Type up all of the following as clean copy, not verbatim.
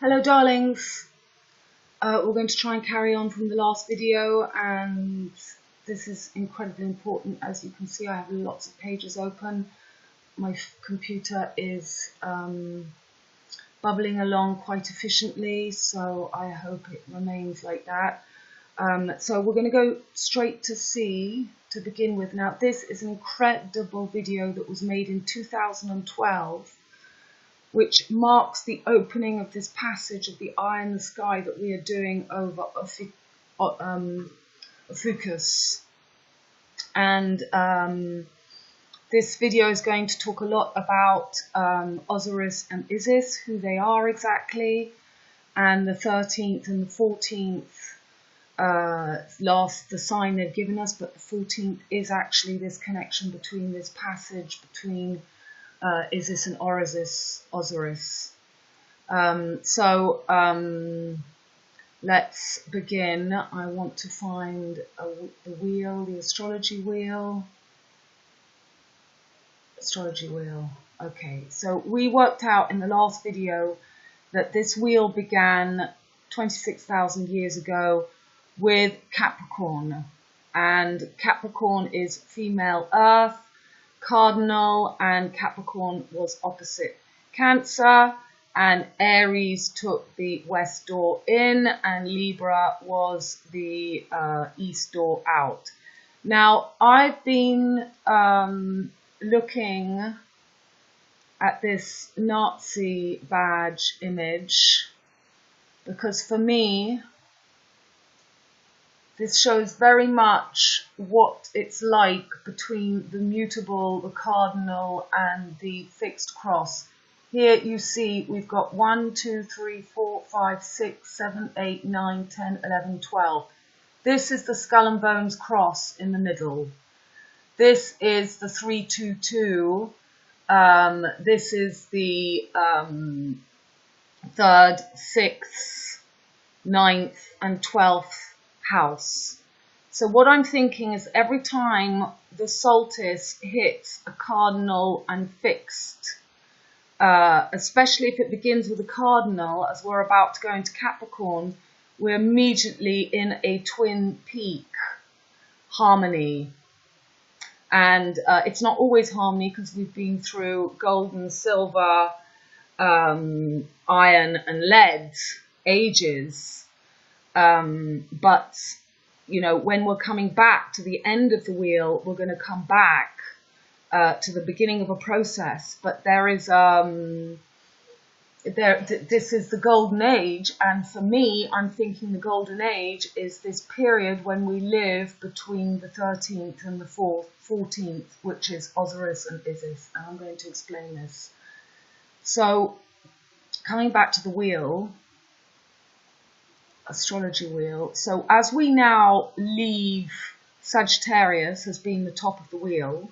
Hello darlings, we're going to try and carry on from the last video, and this is incredibly important. As you can see, I have lots of pages open. My computer is bubbling along quite efficiently, so I hope it remains like that. So we're going to go straight to C to begin with. Now this is an incredible video that was made in 2012, which marks the opening of this passage of the eye in the sky that we are doing over Ophiuchus. And this video is going to talk a lot about Osiris and Isis, who they are exactly, and the 13th and the 14th, the sign they've given us, but the 14th is actually this connection between this passage between Isis and Osiris. Let's begin. I want to find the wheel, the astrology wheel. Okay, so we worked out in the last video that this wheel began 26,000 years ago with Capricorn, and Capricorn is female Earth, cardinal, and Capricorn was opposite Cancer, and Aries took the west door in, and Libra was the east door out. Now I've been looking at this Nazi badge image because for me this shows very much what it's like between the mutable, the cardinal, and the fixed cross. Here you see we've got 1, 2, 3, 4, 5, 6, 7, 8, 9, 10, 11, 12. This is the skull and bones cross in the middle. This is the 322. This is the 3rd, 6th, 9th, and 12th house. So what I'm thinking is every time the solstice hits a cardinal and fixed, especially if it begins with a cardinal, as we're about to go into Capricorn, we're immediately in a twin peak harmony. And it's not always harmony because we've been through gold and silver, iron and lead ages. But, you know, when we're coming back to the end of the wheel, we're going to come back to the beginning of a process. But there is, this is the golden age. And for me, I'm thinking the golden age is this period when we live between the 13th and the 14th, which is Osiris and Isis. And I'm going to explain this. So coming back to the wheel, astrology wheel. So as we now leave Sagittarius as being the top of the wheel,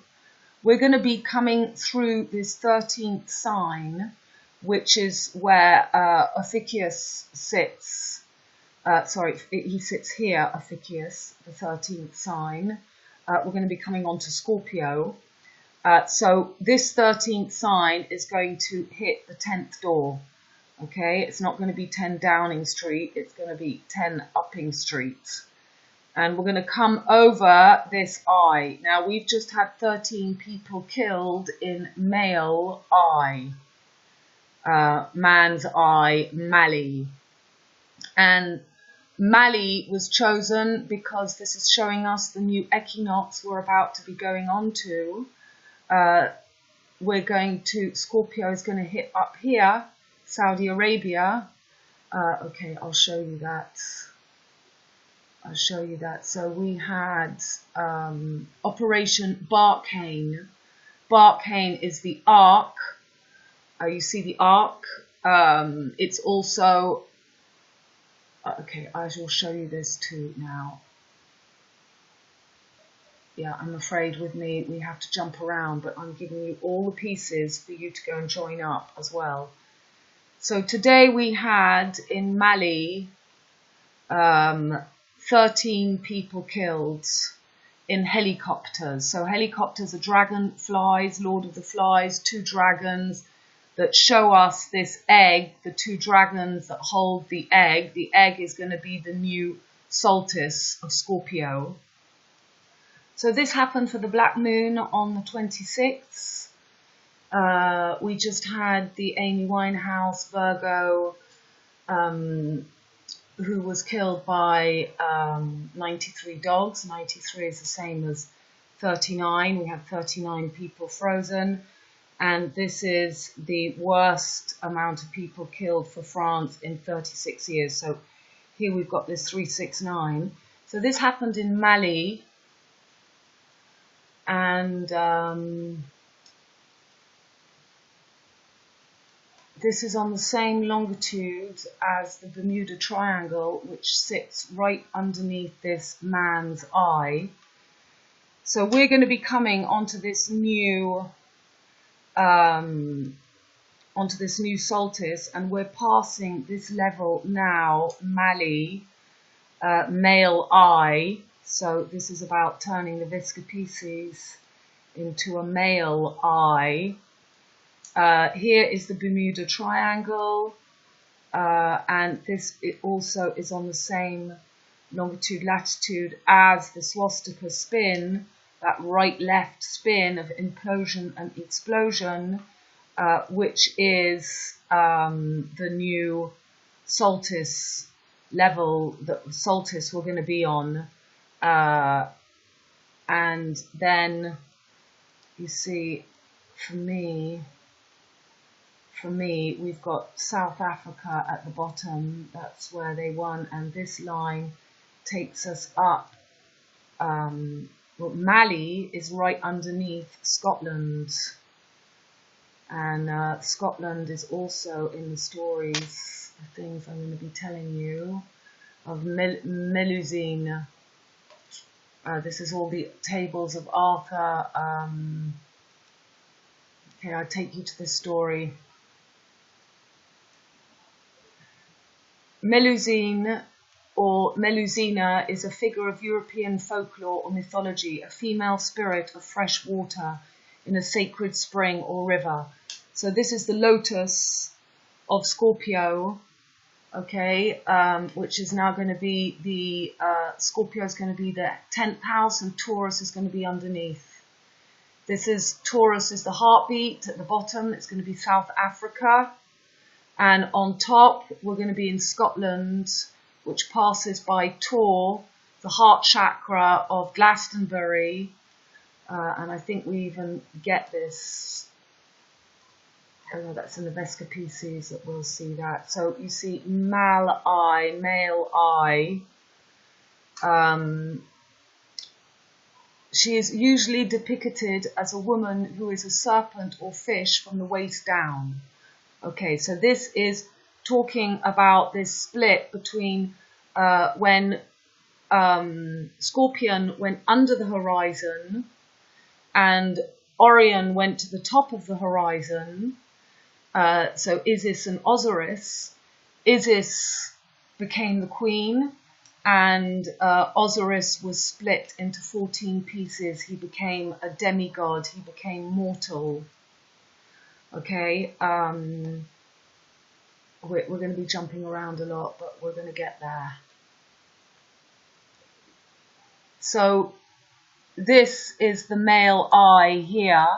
we're going to be coming through this 13th sign, which is where Ophiuchus sits. He sits here, Ophiuchus, the 13th sign. We're going to be coming on to Scorpio. So this 13th sign is going to hit the 10th door. Okay, it's not going to be 10 Downing Street, it's going to be 10 Upping Street. And we're going to come over this eye. Now, we've just had 13 people killed in male eye. Man's eye, Mali. And Mali was chosen because this is showing us the new equinox we're about to be going on to. Scorpio is going to hit up here, Saudi Arabia. Okay, I'll show you that. So we had Operation Barkhane. Barkhane is the ark. You see the ark. It's also... okay, I will show you this too now. Yeah, I'm afraid with me we have to jump around, but I'm giving you all the pieces for you to go and join up as well. So today we had in Mali 13 people killed in helicopters. So helicopters are dragonflies, Lord of the Flies, 2 dragons. that show us this egg, the two dragons that hold the egg. The egg is going to be the new solstice of Scorpio. So this happened for the black moon on the 26th. We just had the Amy Winehouse VirgO who was killed by 93 dogs. 93 is the same as 39. We have 39 people frozen. And this is the worst amount of people killed for France in 36 years. So here we've got this 369. So this happened in Mali. And this is on the same longitude as the Bermuda Triangle, which sits right underneath this man's eye. So we're going to be coming onto this new solstice, and we're passing this level now, Mali, male eye. So this is about turning the Vesica Pisces into a male eye. Here is the Bermuda Triangle, and this also is on the same longitude, latitude as the swastika spin, that right-left spin of implosion and explosion, which is the new solstice level, the solstice we're going to be on. And then you see, for me, we've got South Africa at the bottom. That's where they won, and this line takes us up. Well, Mali is right underneath Scotland, and Scotland is also in the stories, the things I'm going to be telling you, of Melusine. This is all the tables of Arthur. Okay, I'll take you to this story. Melusine, or Melusina, is a figure of European folklore or mythology, a female spirit of fresh water in a sacred spring or river. So this is the lotus of Scorpio, okay, which is now going to be the, Scorpio is going to be the 10th house, and Taurus is going to be underneath. This is, Taurus is the heartbeat at the bottom. It's going to be South Africa. And on top, we're going to be in Scotland, which passes by Tor, the heart chakra of Glastonbury. And I think we even get this. Oh no, that's in the Vesica Pisces that we'll see that. So you see male eye. She is usually depicted as a woman who is a serpent or fish from the waist down. Okay, so this is talking about this split between when Scorpion went under the horizon and Orion went to the top of the horizon. So Isis and Osiris. Isis became the queen, and Osiris was split into 14 pieces. He became a demigod. He became mortal. Okay, we're going to be jumping around a lot, but we're going to get there. So this is the male eye here,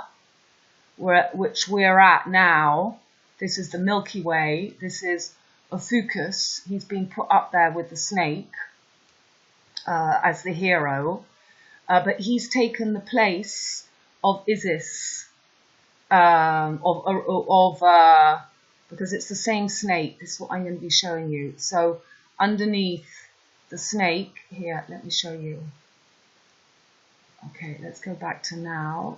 which we're at now. This is the Milky Way. This is Ophiuchus. He's been put up there with the snake as the hero, but he's taken the place of Isis. Because it's the same snake. This is what I'm going to be showing you. So underneath the snake here, let me show you. Okay, let's go back to now.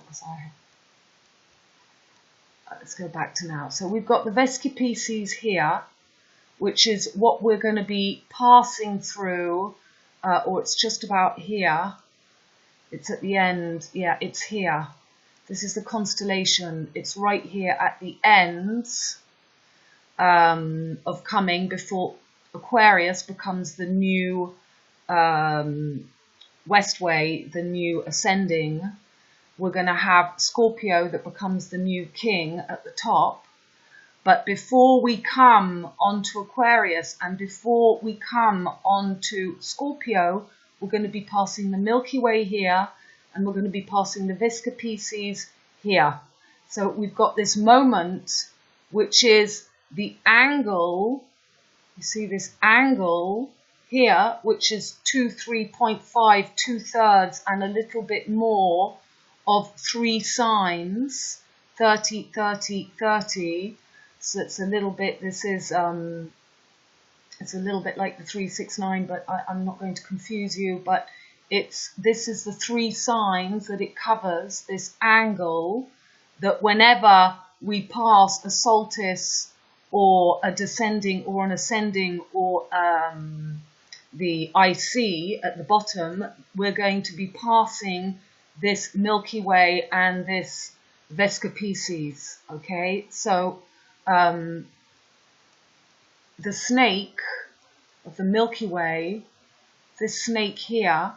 Let's go back to now. So we've got the Vesica Pisces here, which is what we're going to be passing through, or it's just about here. It's at the end. Yeah, it's here. This is the constellation. It's right here at the end of coming, before Aquarius becomes the new Westway, the new ascending. We're going to have Scorpio that becomes the new king at the top. But before we come onto Aquarius and before we come onto Scorpio, we're going to be passing the Milky Way here, and we're going to be passing the Vesica Pisces here. So we've got this moment, which is the angle. You see this angle here, which is 3.5, 2/3, and a little bit more of 3 signs, 30, 30, 30. So it's a little bit, this is, it's a little bit like the 369, but I'm not going to confuse you, but this is the 3 signs that it covers, this angle, that whenever we pass a solstice or a descending or an ascending or the IC at the bottom, we're going to be passing this Milky Way and this Vesica Pisces, okay? So the snake of the Milky Way, this snake here,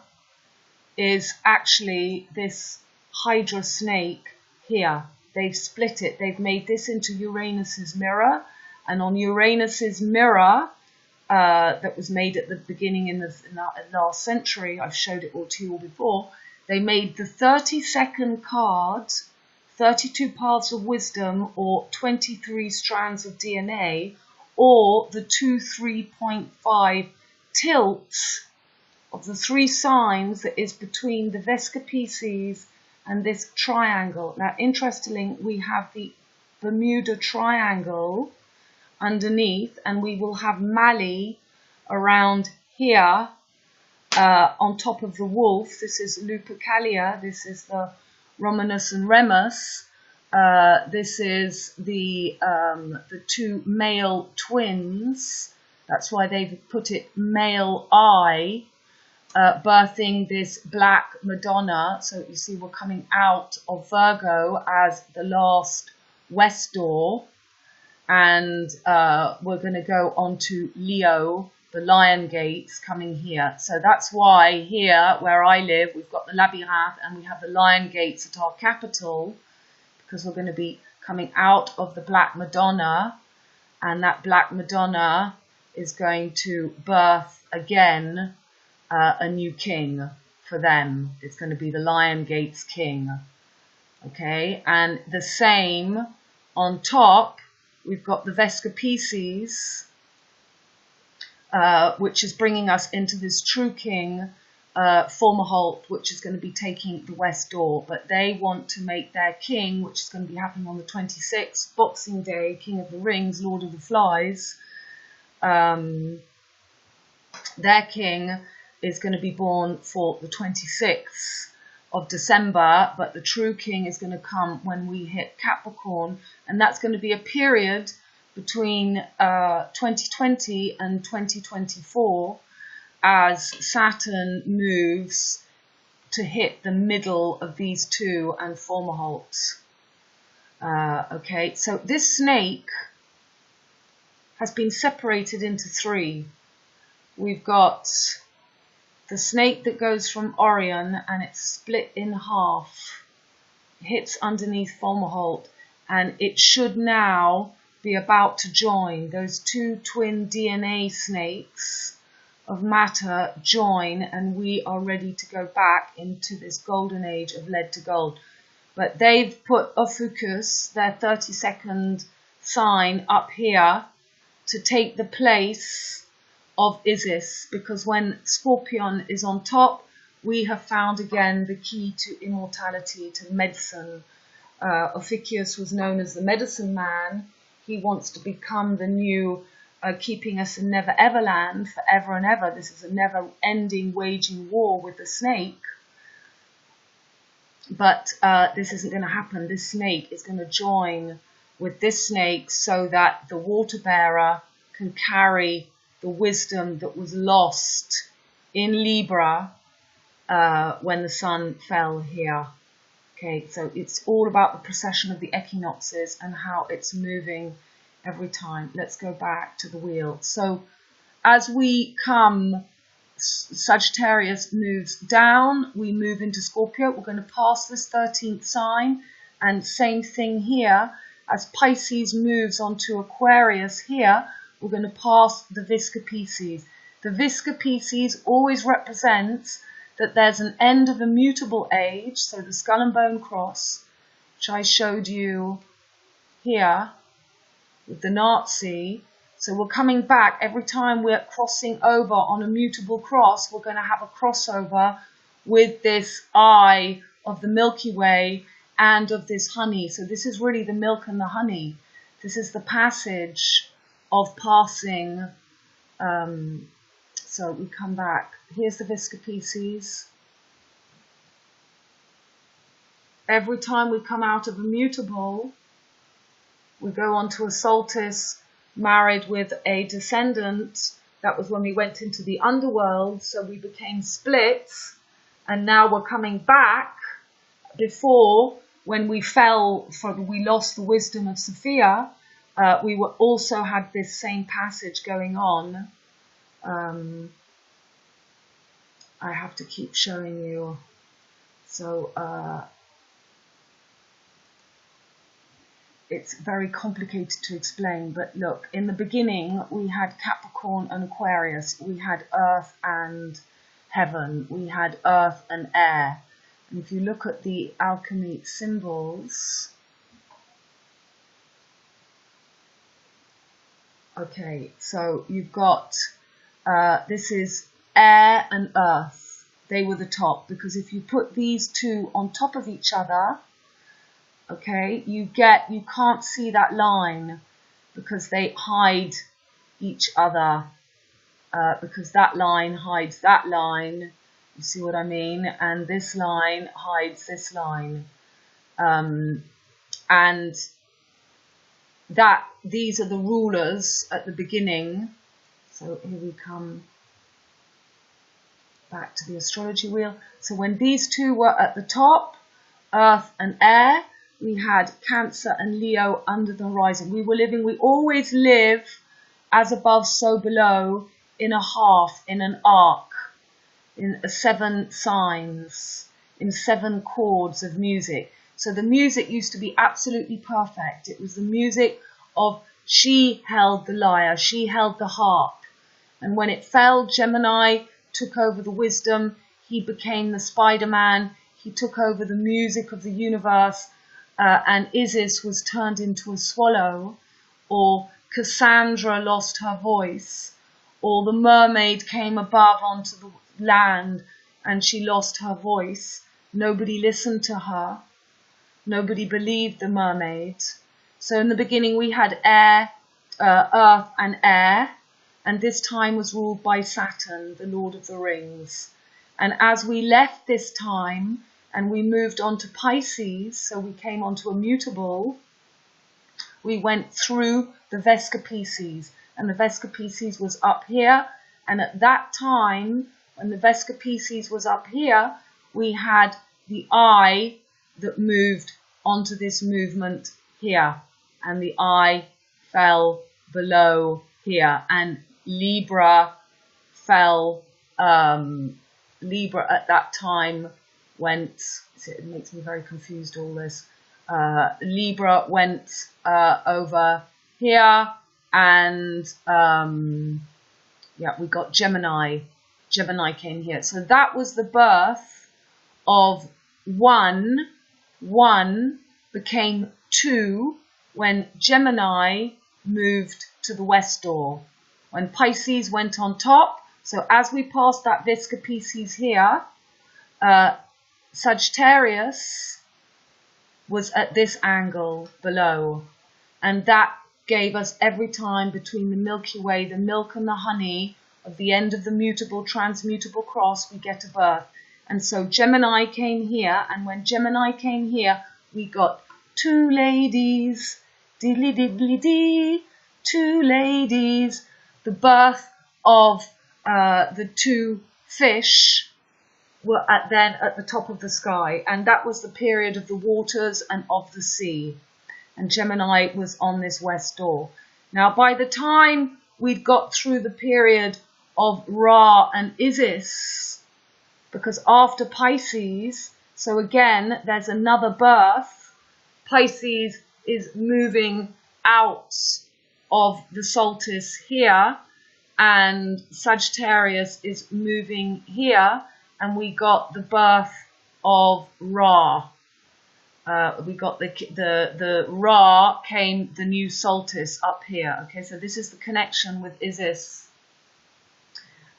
is actually this hydra snake here. They've split it. They've made this into Uranus's mirror, and on Uranus's mirror that was made at the beginning in the last century, I've showed it all to you all before, they made the 32nd card, 32 paths of wisdom, or 23 strands of DNA, or the 3.5 tilts of the 3 signs that is between the Vesica Pisces and this triangle. Now, interestingly, we have the Bermuda Triangle underneath, and we will have Mali around here on top of the wolf. This is Lupercalia, this is the Romanus and Remus. This is the 2 male twins. That's why they've put it male eye, birthing this Black Madonna. So you see we're coming out of Virgo as the last west door, and we're going to go on to Leo, the lion gates, coming here. So that's why here, where I live, we've got the labyrinth and we have the lion gates at our capital, because we're going to be coming out of the Black Madonna, and that Black Madonna is going to birth again a new king for them. It's going to be the Lion Gates king. Okay, and the same on top, we've got the Vesica Pisces, which is bringing us into this true king, Formahalt, which is going to be taking the west door. But they want to make their king, which is going to be happening on the 26th, Boxing Day, King of the Rings, Lord of the Flies. Their king is going to be born for the 26th of December, but the true king is going to come when we hit Capricorn, and that's going to be a period between 2020 and 2024 as Saturn moves to hit the middle of these two and Formahalt. Okay, so this snake has been separated into 3. We've got the snake that goes from Orion, and it's split in half, hits underneath Formahalt, and it should now be about to join. Those 2 twin DNA snakes of matter join, and we are ready to go back into this golden age of lead to gold. But they've put Ophiuchus, their 32nd sign, up here to take the place of Isis, because when Scorpion is on top, we have found again the key to immortality, to medicine. Ophiuchus was known as the medicine man. He wants to become the new, keeping us in never ever land forever and ever. This is a never ending waging war with the snake. But this isn't going to happen. This snake is going to join with this snake so that the water bearer can carry the wisdom that was lost in Libra when the sun fell here. Okay, so it's all about the procession of the equinoxes and how it's moving every time. Let's go back to the wheel. So as we come, Sagittarius moves down, we move into Scorpio. We're going to pass this 13th sign, and same thing here. as Pisces moves onto Aquarius here, we're going to pass the Vesica Pisces. The Vesica Pisces always represents that there's an end of a mutable age, so the skull and bone cross, which I showed you here with the Nazi. So we're coming back every time we're crossing over on a mutable cross, we're going to have a crossover with this eye of the Milky Way and of this honey. So this is really the milk and the honey. This is the passage of passing. So we come back. Here's the Vesica Pisces. Every time we come out of a mutable, we go on to a solstice married with a descendant. That was when we went into the underworld, so we became split. And now we're coming back. Before, when we fell, we lost the wisdom of Sophia, we were also had this same passage going on. I have to keep showing you. So it's very complicated to explain, but look, in the beginning we had Capricorn and Aquarius, we had earth and heaven, we had earth and air. And if you look at the alchemy symbols, okay, so you've got, this is air and earth. They were the top, because if you put these two on top of each other, okay, you can't see that line because they hide each other, because that line hides that line. You see what I mean? And this line hides this line. And these are the rulers at the beginning. So here we come back to the astrology wheel. So when these two were at the top, earth and air, we had Cancer and Leo under the horizon. We always live as above, so below, in a half, in an arc, in 7 signs, in 7 chords of music. So the music used to be absolutely perfect. It was the music of she held the lyre, she held the harp. And when it fell, Gemini took over the wisdom. He became the Spider-Man. He took over the music of the universe. And Isis was turned into a swallow, or Cassandra lost her voice, or the mermaid came above onto the land and she lost her voice. Nobody listened to her. Nobody believed the mermaid. So in the beginning we had air, earth and air, and this time was ruled by Saturn, the Lord of the Rings. And as we left this time and we moved on to Pisces, so we came onto a mutable, we went through the Vesica Pisces, and the Vesica Pisces was up here. And at that time, when the Vesica Pisces was up here, we had the eye that moved onto this movement here, and the eye fell below here, and Libra fell, Libra at that time went, it makes me very confused all this, Libra went over here, and yeah, we got Gemini. Gemini came here. So that was the birth of 1. 1 became 2 when Gemini moved to the west door. When Pisces went on top, so as we passed that Vesica Pisces here, Sagittarius was at this angle below, and that gave us every time between the Milky Way, the milk and the honey of the end of the mutable, transmutable cross, we get a birth. And so Gemini came here, and when Gemini came here, we got 2 ladies, diddly diddly dee, 2 ladies, the birth of the 2 fish were then at the top of the sky, and that was the period of the waters and of the sea. And Gemini was on this west door. Now, by the time we'd got through the period of Ra and Isis, because after Pisces, so again, there's another birth. Pisces is moving out of the solstice here, and Sagittarius is moving here, and we got the birth of Ra. We got the Ra came the new solstice up here. Okay, so this is the connection with Isis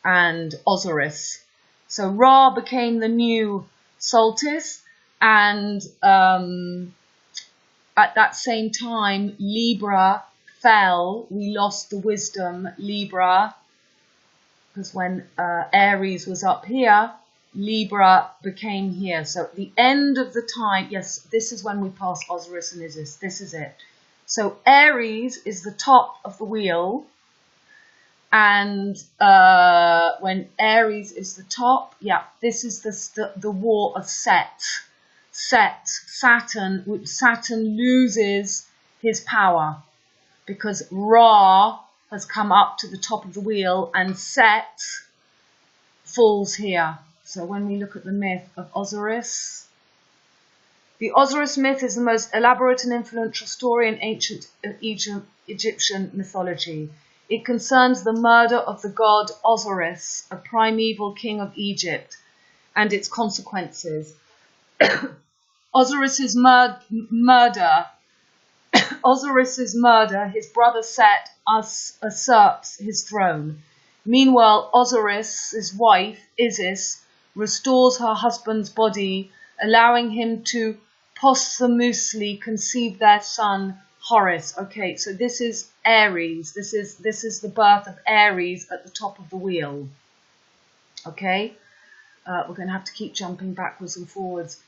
and Osiris. So Ra became the new solstice, and at that same time Libra fell. We lost the wisdom, Libra, because when Aries was up here, Libra became here. So at the end of the time, yes, this is when we pass Osiris and Isis. This is it. So Aries is the top of the wheel, and when Aries is the top, yeah, this is the war of Set. Saturn loses his power because Ra has come up to the top of the wheel and Set falls here. So when we look at the myth of Osiris, the Osiris myth is the most elaborate and influential story in ancient Egyptian mythology. It concerns the murder of the god Osiris, a primeval king of Egypt, and its consequences. Osiris's murder, his brother Set usurps his throne. Meanwhile, Osiris's wife, Isis, restores her husband's body, allowing him to posthumously conceive their son Horus. Okay, so this is Aries. This is the birth of Aries at the top of the wheel. Okay, we're going to have to keep jumping backwards and forwards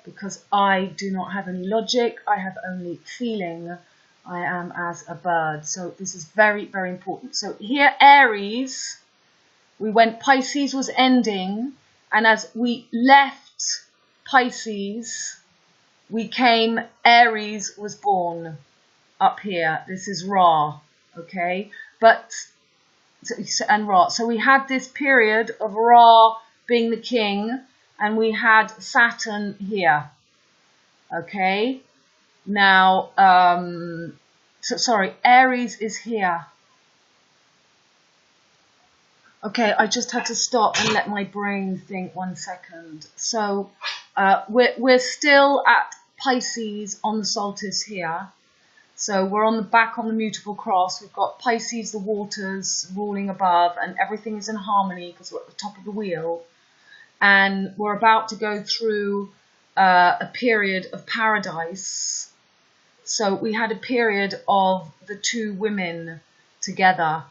because I do not have any logic. I have only feeling. I am as a bird. So this is very, very important. So here, Aries, we went, Pisces was ending, and as we left Pisces, we came, Aries was born up here. This is Ra, okay? And Ra. So we had this period of Ra being the king, and we had Saturn here, okay? Now, sorry, Aries is here. Okay, I just had to stop and let my brain think 1 second. So we're still at Pisces on the solstice here. So we're on the back on the mutable cross. We've got Pisces, the waters, ruling above, and everything is in harmony because we're at the top of the wheel. And we're about to go through a period of paradise. So we had a period of the two women together,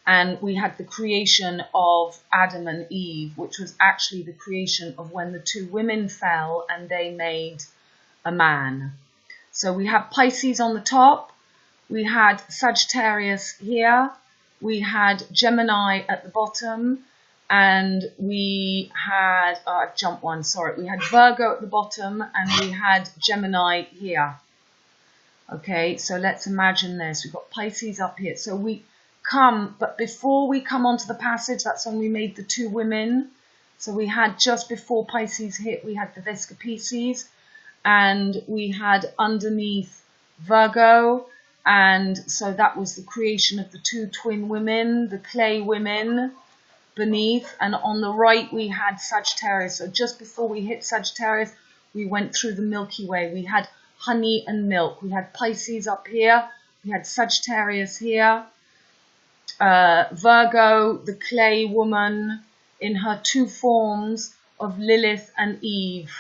and we had the creation of Adam and Eve, which was actually the creation of when the two women fell and they made a man. So we have Pisces on the top, we had Sagittarius here, we had Gemini at the bottom, and we had, jump one, sorry, we had Virgo at the bottom and we had Gemini here. Okay, so let's imagine this. We've got Pisces up here. So we come, but before we come onto the passage, that's when we made the two women. So we had, just before Pisces hit, we had the Vesica Pisces, and we had underneath Virgo, and so that was the creation of the two twin women, the clay women beneath, and on the right we had Sagittarius. So just before we hit Sagittarius, we went through the Milky Way. We had honey and milk. We had Pisces up here, we had Sagittarius here, Virgo, the clay woman in her two forms of Lilith and Eve.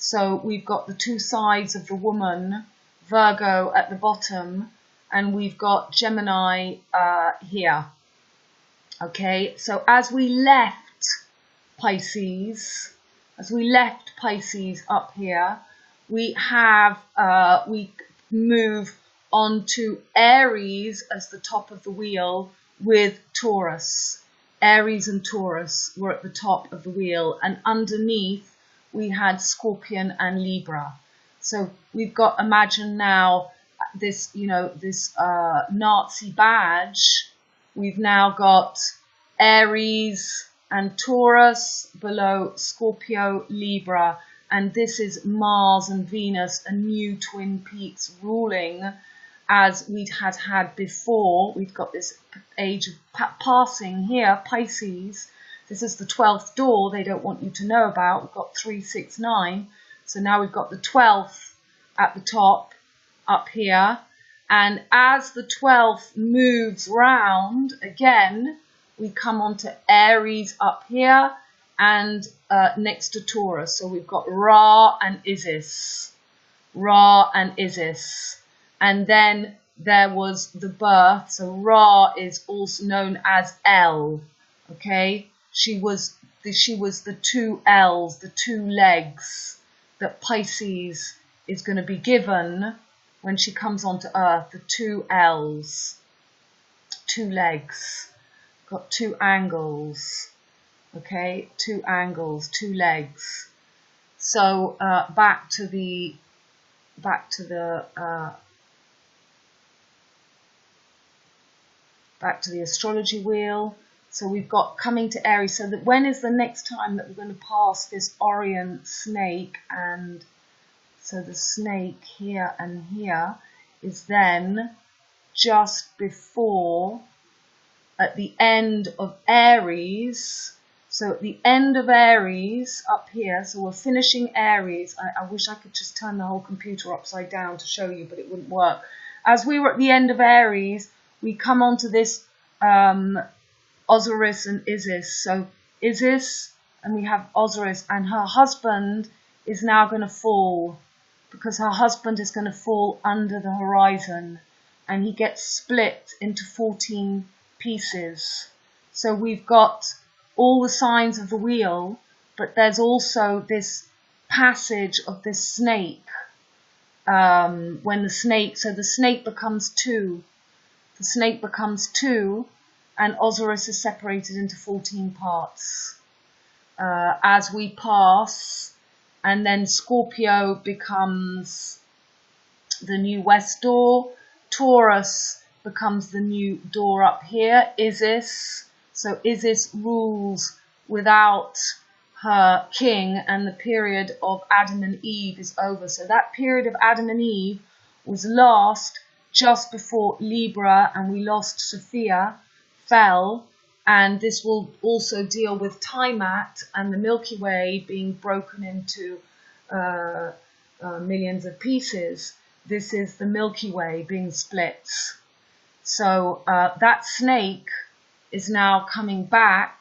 So we've got the two sides of the woman, Virgo at the bottom, and we've got Gemini here. Okay, so as we left Pisces up here, we have, we move on to Aries as the top of the wheel with Taurus. Aries and Taurus were at the top of the wheel, and underneath we had Scorpion and Libra. So we've got, imagine now this, you know, this Nazi badge. We've now got Aries and Taurus below Scorpio, Libra. and this is Mars and Venus, a new twin peaks ruling, as we'd had before. We've got this age of passing here, Pisces. This is the 12th door they don't want you to know about. We've got 3, 6, 9. So now we've got the 12th at the top up here. And as the 12th moves round, again, we come on to Aries up here and next to Taurus. So we've got Ra and Isis. Ra and Isis. And then there was the birth. So Ra is also known as El. Okay? She was the 2 L's, the 2 legs that Pisces is going to be given when she comes onto Earth. The 2 L's, 2 legs, got 2 angles. Okay, 2 angles, 2 legs. So back to the astrology wheel. So we've got coming to Aries. So that when is the next time that we're going to pass this Orion snake? And so the snake here and here is then just before, at the end of Aries. So at the end of Aries up here, so we're finishing Aries. I wish I could just turn the whole computer upside down to show you, but it wouldn't work. As we were at the end of Aries, we come on to this Osiris and Isis. So Isis, and we have Osiris, and her husband is now going to fall, because her husband is going to fall under the horizon, and he gets split into 14 pieces. So we've got all the signs of the wheel, but there's also this passage of this snake. When the snake becomes 2. The snake becomes 2, and Osiris is separated into 14 parts as we pass, and then Scorpio becomes the new west door, Taurus becomes the new door up here, Isis. So Isis rules without her king, and the period of Adam and Eve is over. So that period of Adam and Eve was last just before Libra, and we lost Sophia, fell, and this will also deal with Tiamat and the Milky Way being broken into millions of pieces. This is the Milky Way being split. So that snake is now coming back.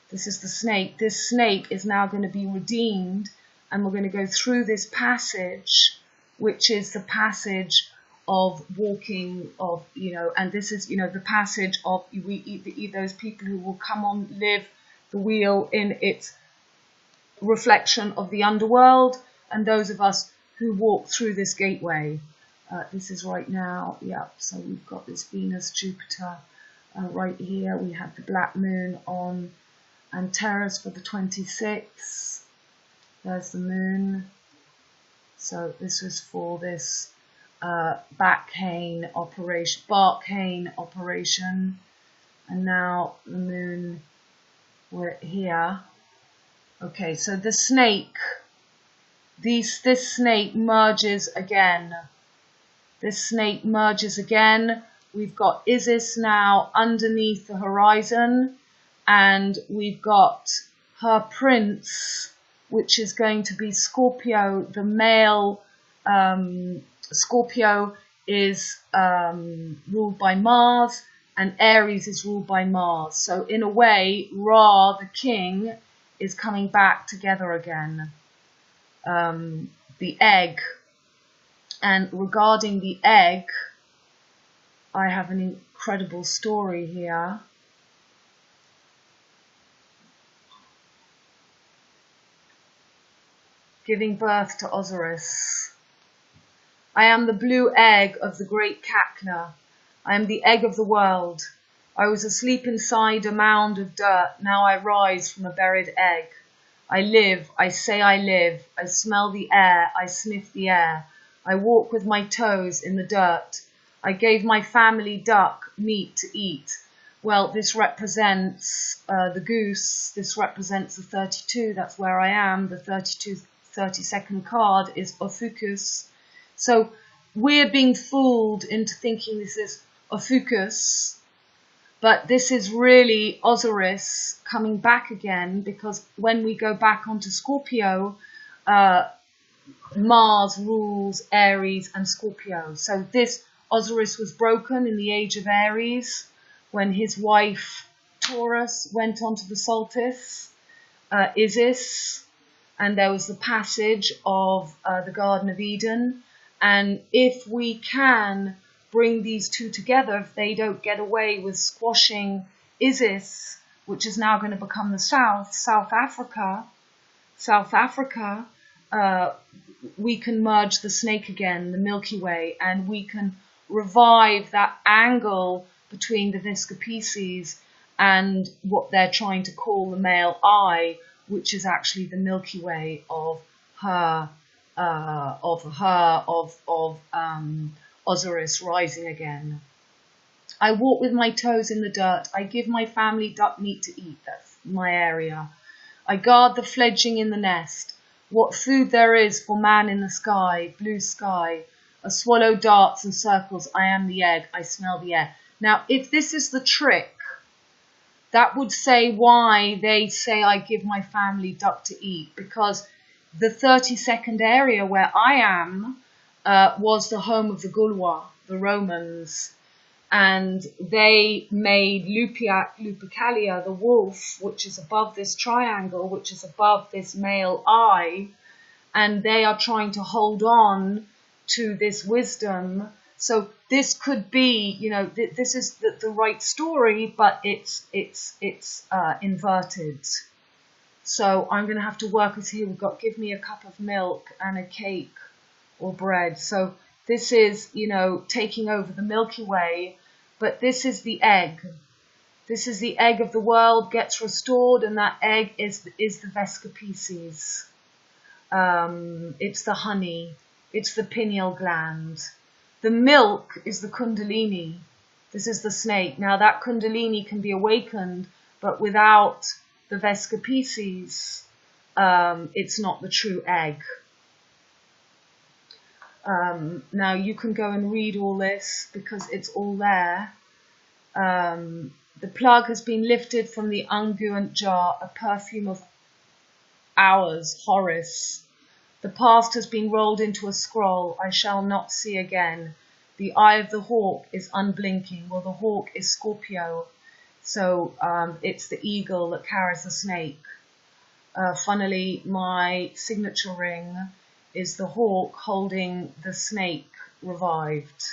This is the snake. This snake is now going to be redeemed, and we're going to go through this passage, which is the passage of walking, of, and this is, the passage of those people who will come on, live the wheel in its reflection of the underworld, and those of us who walk through this gateway. This is right now, so we've got this Venus, Jupiter right here. We have the black moon on Antares for the 26th. There's the moon. So this was for this Barkhane operation, and now the moon, we're here. Okay, so the snake, this snake merges again. This snake merges again. We've got Isis now underneath the horizon, and we've got her prince, which is going to be Scorpio, the male. Scorpio is ruled by Mars, and Aries is ruled by Mars. So in a way, Ra, the king, is coming back together again. The egg. And regarding the egg, I have an incredible story here. Giving birth to Osiris. I am the blue egg of the great Cacna. I am the egg of the world. I was asleep inside a mound of dirt. Now I rise from a buried egg. I live, I say I live. I smell the air, I sniff the air. I walk with my toes in the dirt. I gave my family duck meat to eat. Well, this represents the goose. This represents the 32. That's where I am. The 32nd card is Ophiuchus. So we're being fooled into thinking this is Ophiuchus, but this is really Osiris coming back again, because when we go back onto Scorpio, Mars rules Aries and Scorpio. So this Osiris was broken in the age of Aries when his wife Taurus went onto the solstice, Isis, and there was the passage of the Garden of Eden. And if we can bring these two together, if they don't get away with squashing Isis, which is now going to become the South Africa, we can merge the snake again, the Milky Way, and we can revive that angle between the Vesica Pisces and what they're trying to call the male eye, which is actually the Milky Way of Osiris rising again. I walk with my toes in the dirt. I give my family duck meat to eat. That's my area. I guard the fledgling in the nest. What food there is for man in the sky, blue sky. A swallow darts and circles. I am the egg. I smell the air. Now, if this is the trick, that would say why they say I give my family duck to eat, because the 32nd area where I am was the home of the Gaulois, the Romans, and they made Lupercalia, the wolf, which is above this triangle, which is above this male eye, and they are trying to hold on to this wisdom. So this could be, you know, this is the right story, but it's inverted. So I'm going to have to work with here. We've got give me a cup of milk and a cake or bread. So this is, you know, taking over the Milky Way, but this is the egg. This is the egg of the world gets restored, and that egg is the Vesica Pisces. It's the honey. It's the pineal gland. The milk is the Kundalini. This is the snake. Now that Kundalini can be awakened, but without the Vesica Pisces, it's not the true egg. Now you can go and read all this because it's all there. The plug has been lifted from the unguent jar, a perfume of hours, Horus. The past has been rolled into a scroll I shall not see again. The eye of the hawk is unblinking. Well, the hawk is Scorpio, so it's the eagle that carries the snake. Funnily, my signature ring is the hawk holding the snake revived.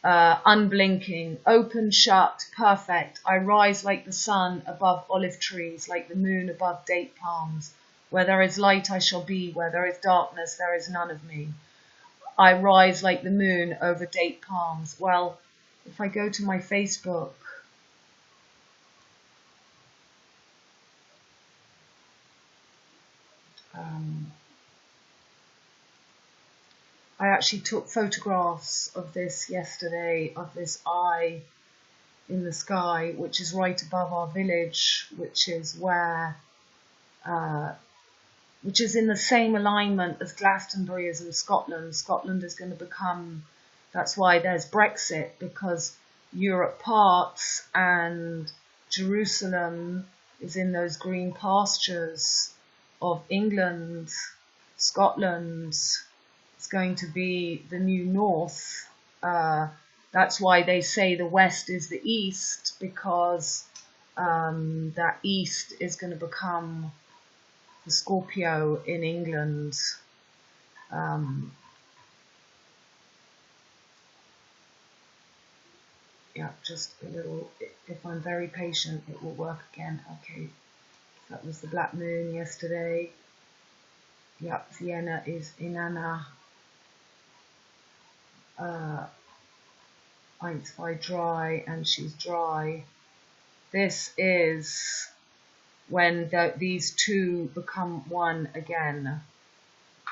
Unblinking, open, shut, perfect. I rise like the sun above olive trees, like the moon above date palms. Where there is light, I shall be. Where there is darkness, there is none of me. I rise like the moon over date palms. Well, if I go to my Facebook, I actually took photographs of this yesterday, of this eye in the sky, which is right above our village, which is where, which is in the same alignment as Glastonbury is in Scotland. Scotland is going to become, that's why there's Brexit, because Europe parts and Jerusalem is in those green pastures of England. Scotland is going to be the new north. That's why they say the west is the east, because that east is going to become the Scorpio in England. Yeah, just a little, if I'm very patient, it will work again. Okay, that was the black moon yesterday. Yeah, Vienna is Inanna. Eins by dry, and she's dry. This is when these two become one again.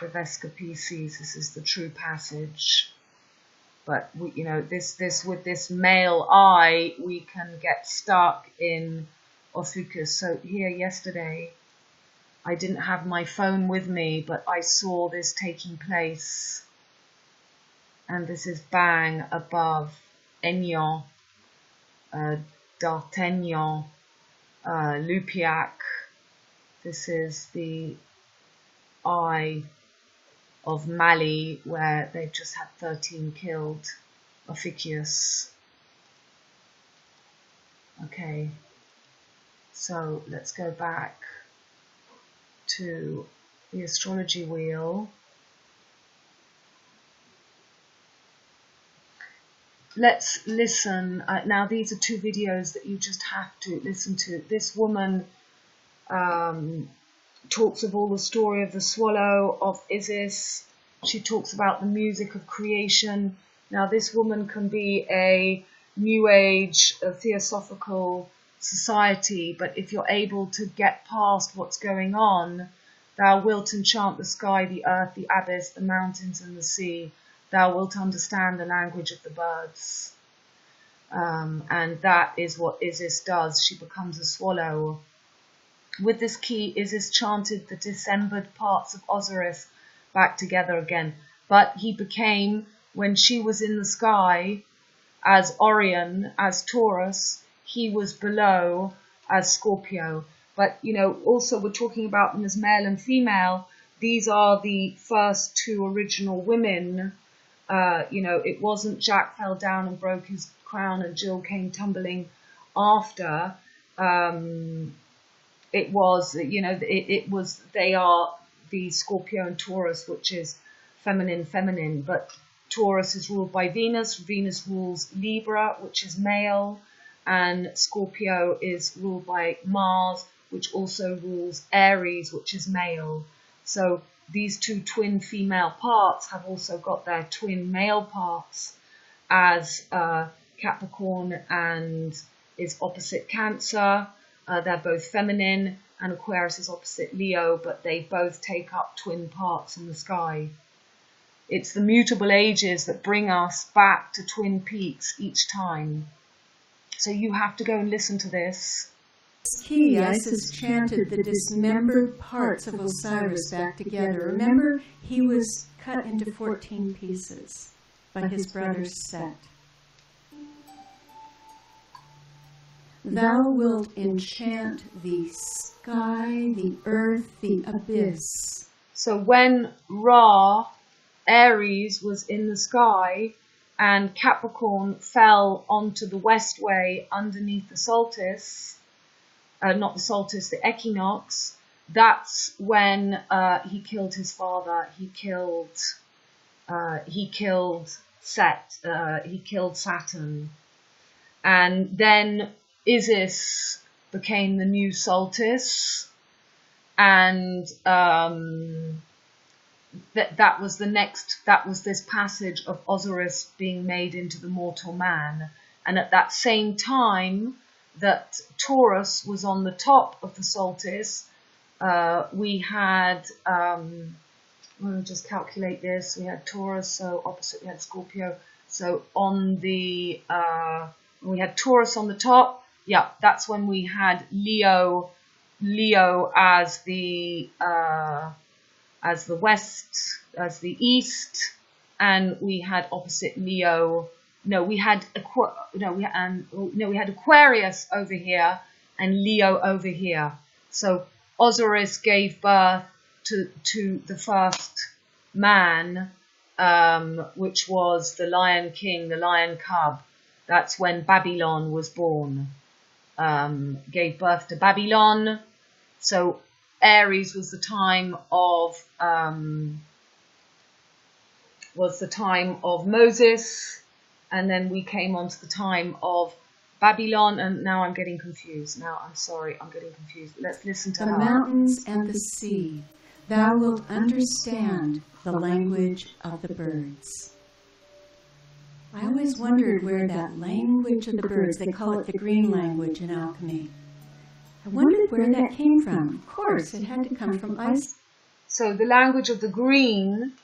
The Vesica Pisces, this is the true passage. But we, you know, this with this male eye, we can get stuck in Ophiuchus. So here yesterday, I didn't have my phone with me, but I saw this taking place. And this is bang above ElOn, D'Artagnan, Lupiac. This is the eye of Mali, where they've just had 13 killed. Ophiuchus. Okay, so let's go back to the astrology wheel. Let's listen. Now these are two videos that you just have to listen to. This woman talks of all the story of the swallow, of Isis. She talks about the music of creation. Now this woman can be a New Age, a theosophical society, but if you're able to get past what's going on, thou wilt enchant the sky, the earth, the abyss, the mountains and the sea. Thou wilt understand the language of the birds. And that is what Isis does. She becomes a swallow. With this key, Isis chanted the dissembered parts of Osiris back together again. But he became, when she was in the sky, as Orion, as Taurus, he was below as Scorpio. But, you know, also we're talking about them as male and female. These are the first two original women. You know, it wasn't Jack fell down and broke his crown and Jill came tumbling after. It was, you know, it was, they are the Scorpio and Taurus, which is feminine, but Taurus is ruled by Venus. Venus rules Libra, which is male, and Scorpio is ruled by Mars, which also rules Aries, which is male. So these two twin female parts have also got their twin male parts, as Capricorn and is opposite Cancer. They're both feminine, and Aquarius is opposite Leo, but they both take up twin parts in the sky. It's the mutable ages that bring us back to twin peaks each time. So you have to go and listen to this. Key, Isis chanted the dismembered parts of Osiris back together. Remember, he was cut into 14 pieces by his brother Set. Thou wilt enchant the sky, the earth, the abyss. So when Ra, Aries, was in the sky and Capricorn fell onto the west way underneath the solstice, not the solstice, the equinox, that's when he killed his father. He killed Set. He killed Saturn, and then Isis became the new solstice, and that was the next. That was this passage of Osiris being made into the mortal man, and at that same time that Taurus was on the top of the solstice, we had, let me just calculate this, we had Taurus, so opposite we had Scorpio, so on the, we had Taurus on the top, yeah, that's when we had Leo as the west, as the east, and we had opposite Leo. No, we had Aquarius over here and Leo over here. So Osiris gave birth to the first man, which was the Lion King, the Lion Cub. That's when Babylon was born. Gave birth to Babylon. So Aries was the time of Moses. And then we came on to the time of Babylon, and now I'm getting confused. Now, I'm sorry, I'm getting confused. Let's listen to her. The mountains and the sea, thou wilt understand the language of the birds. I always wondered where that language of the birds, they call it the green language in alchemy. I wondered where that came from. Of course, it had to come from Isis. So the language of the green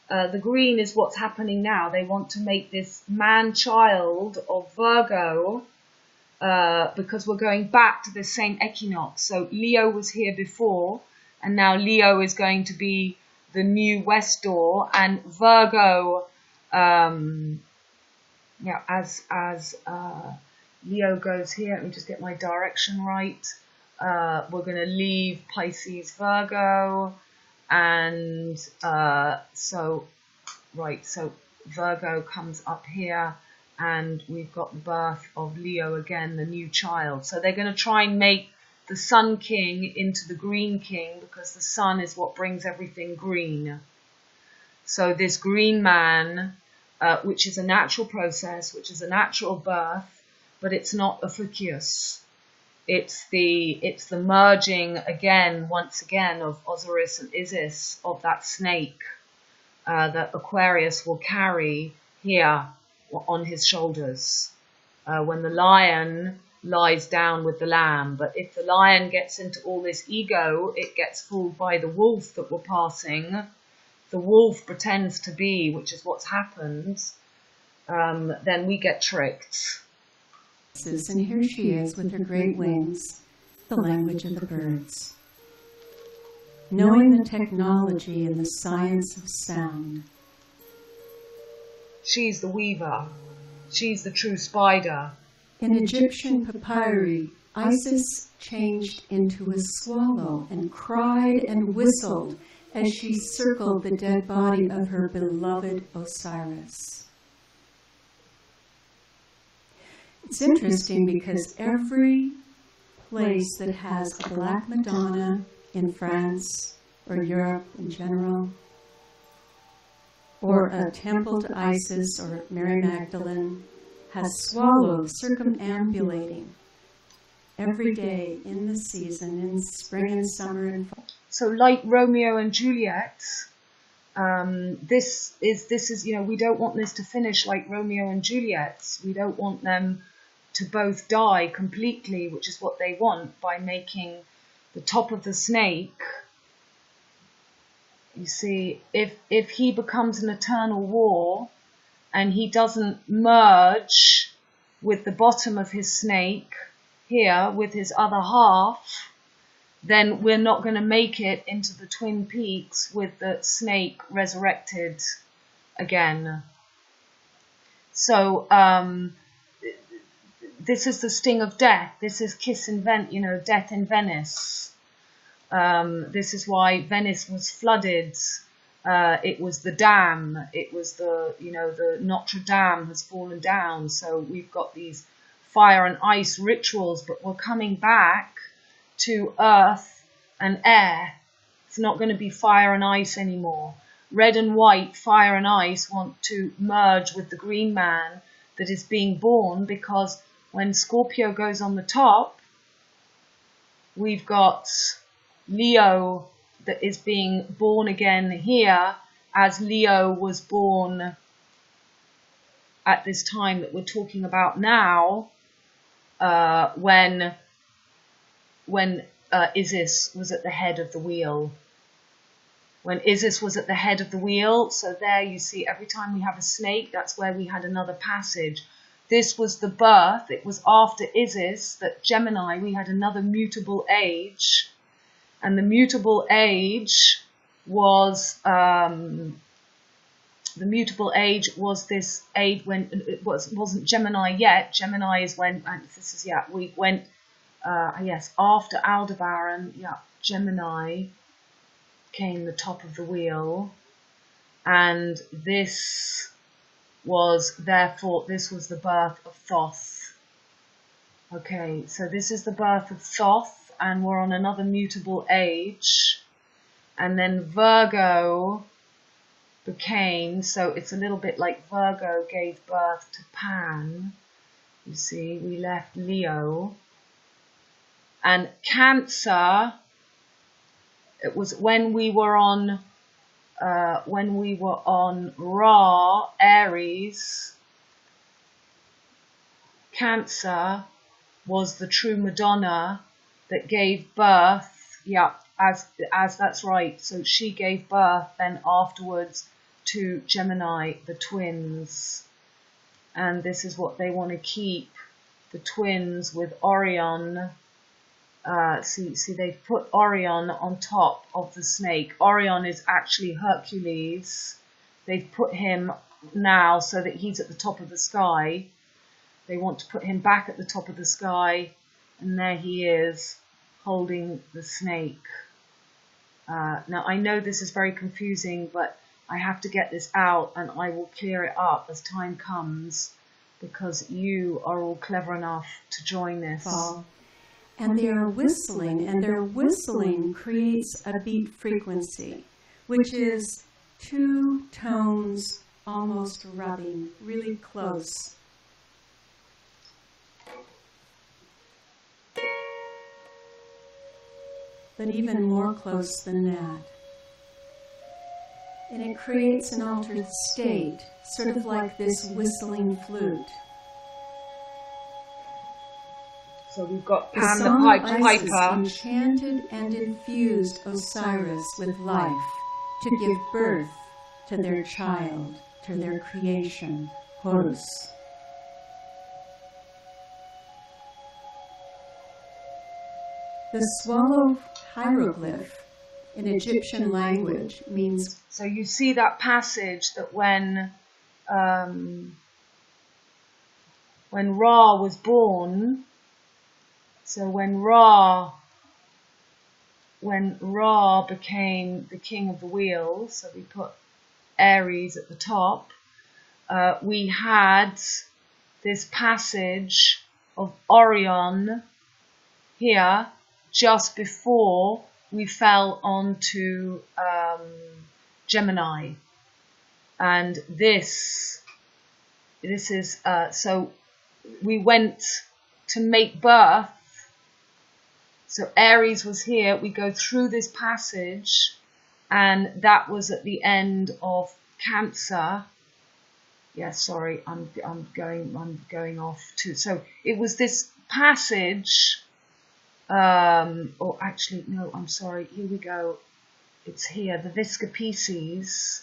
The green is what's happening now. They want to make this man-child of Virgo, because we're going back to the same equinox. So Leo was here before, and now Leo is going to be the new west door, and Virgo, as Leo goes here, let me just get my direction right. We're going to leave Pisces, Virgo, and so Virgo comes up here, and we've got the birth of Leo again, the new child. So they're going to try and make the Sun King into the Green King, because the sun is what brings everything green. So this green man, which is a natural process, which is a natural birth, but it's not Ophiuchus. It's the merging again, once again, of Osiris and Isis, of that snake that Aquarius will carry here on his shoulders when the lion lies down with the lamb. But if the lion gets into all this ego, it gets fooled by the wolf that we're passing. The wolf pretends to be, which is what's happened, then we get tricked. And here she is with her great wings, the language of the birds. Knowing the technology and the science of sound. She's the weaver. She's the true spider. In Egyptian papyri, Isis changed into a swallow and cried and whistled as she circled the dead body of her beloved Osiris. It's interesting because every place that has a Black Madonna in France or Europe in general, or a temple to Isis or Mary Magdalene, has swallows circumambulating every day in the season, in spring and summer and fall. So like Romeo and Juliet, this is, we don't want this to finish like Romeo and Juliet. We don't want them to both die completely, which is what they want, by making the top of the snake. You see, if he becomes an eternal war and he doesn't merge with the bottom of his snake here with his other half, then we're not going to make it into the Twin Peaks with the snake resurrected again. So this is the sting of death. This is death in Venice. This is why Venice was flooded. It was the dam. It was the Notre Dame has fallen down. So we've got these fire and ice rituals, but we're coming back to earth and air. It's not going to be fire and ice anymore. Red and white, fire and ice, want to merge with the green man that is being born, because when Scorpio goes on the top, we've got Leo that is being born again here, as Leo was born at this time that we're talking about now, when Isis was at the head of the wheel. When Isis was at the head of the wheel, so there you see, every time we have a snake, that's where we had another passage. This was the birth. It was after Isis that Gemini, we had another mutable age. And the mutable age was this age when it wasn't Gemini yet. Gemini is when, we went, after Aldebaran, Gemini came the top of the wheel. And this was the birth of Thoth. Okay, so this is the birth of Thoth, and we're on another mutable age. And then Virgo became, so it's a little bit like Virgo gave birth to Pan. You see, we left Leo. And Cancer, it was when we were on Ra, Aries. Cancer was the true Madonna that gave birth, as that's right. So she gave birth then afterwards to Gemini, the twins. And this is what they want to keep, the twins with Orion. See, they've put Orion on top of the snake. Orion is actually Hercules. They've put him now so that he's at the top of the sky. They want to put him back at the top of the sky, and there he is, holding the snake. Now, I know this is very confusing, but I have to get this out, and I will clear it up as time comes, because you are all clever enough to join this. And they are whistling, and their whistling creates a beat frequency, which is 2 tones almost rubbing, really close. But even more close than that. And it creates an altered state, sort of like this whistling flute. So we've got The Pan the song of Isis Piper. enchanted and infused Osiris with life to give birth to their child, to their creation, Horus. The swallow hieroglyph in Egyptian language means... So you see that passage that when Ra was born, so when Ra became the king of the wheel, so we put Aries at the top, we had this passage of Orion here just before we fell onto Gemini. And this is, so we went to make birth. So Aries was here. We go through this passage, and that was at the end of Cancer. Yeah, sorry, I'm going off too. So it was this passage. Or actually, no, I'm sorry. Here we go. It's here. The Vesica Pisces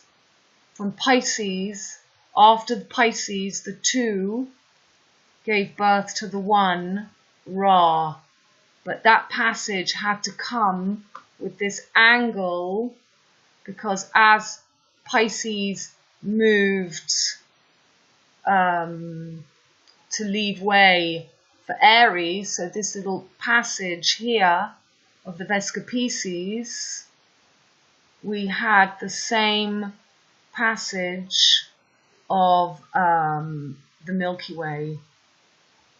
from Pisces. After the Pisces, the 2 gave birth to the 1, Ra. But that passage had to come with this angle, because as Pisces moved to leave way for Aries, so this little passage here of the Vesica Pisces, we had the same passage of the Milky Way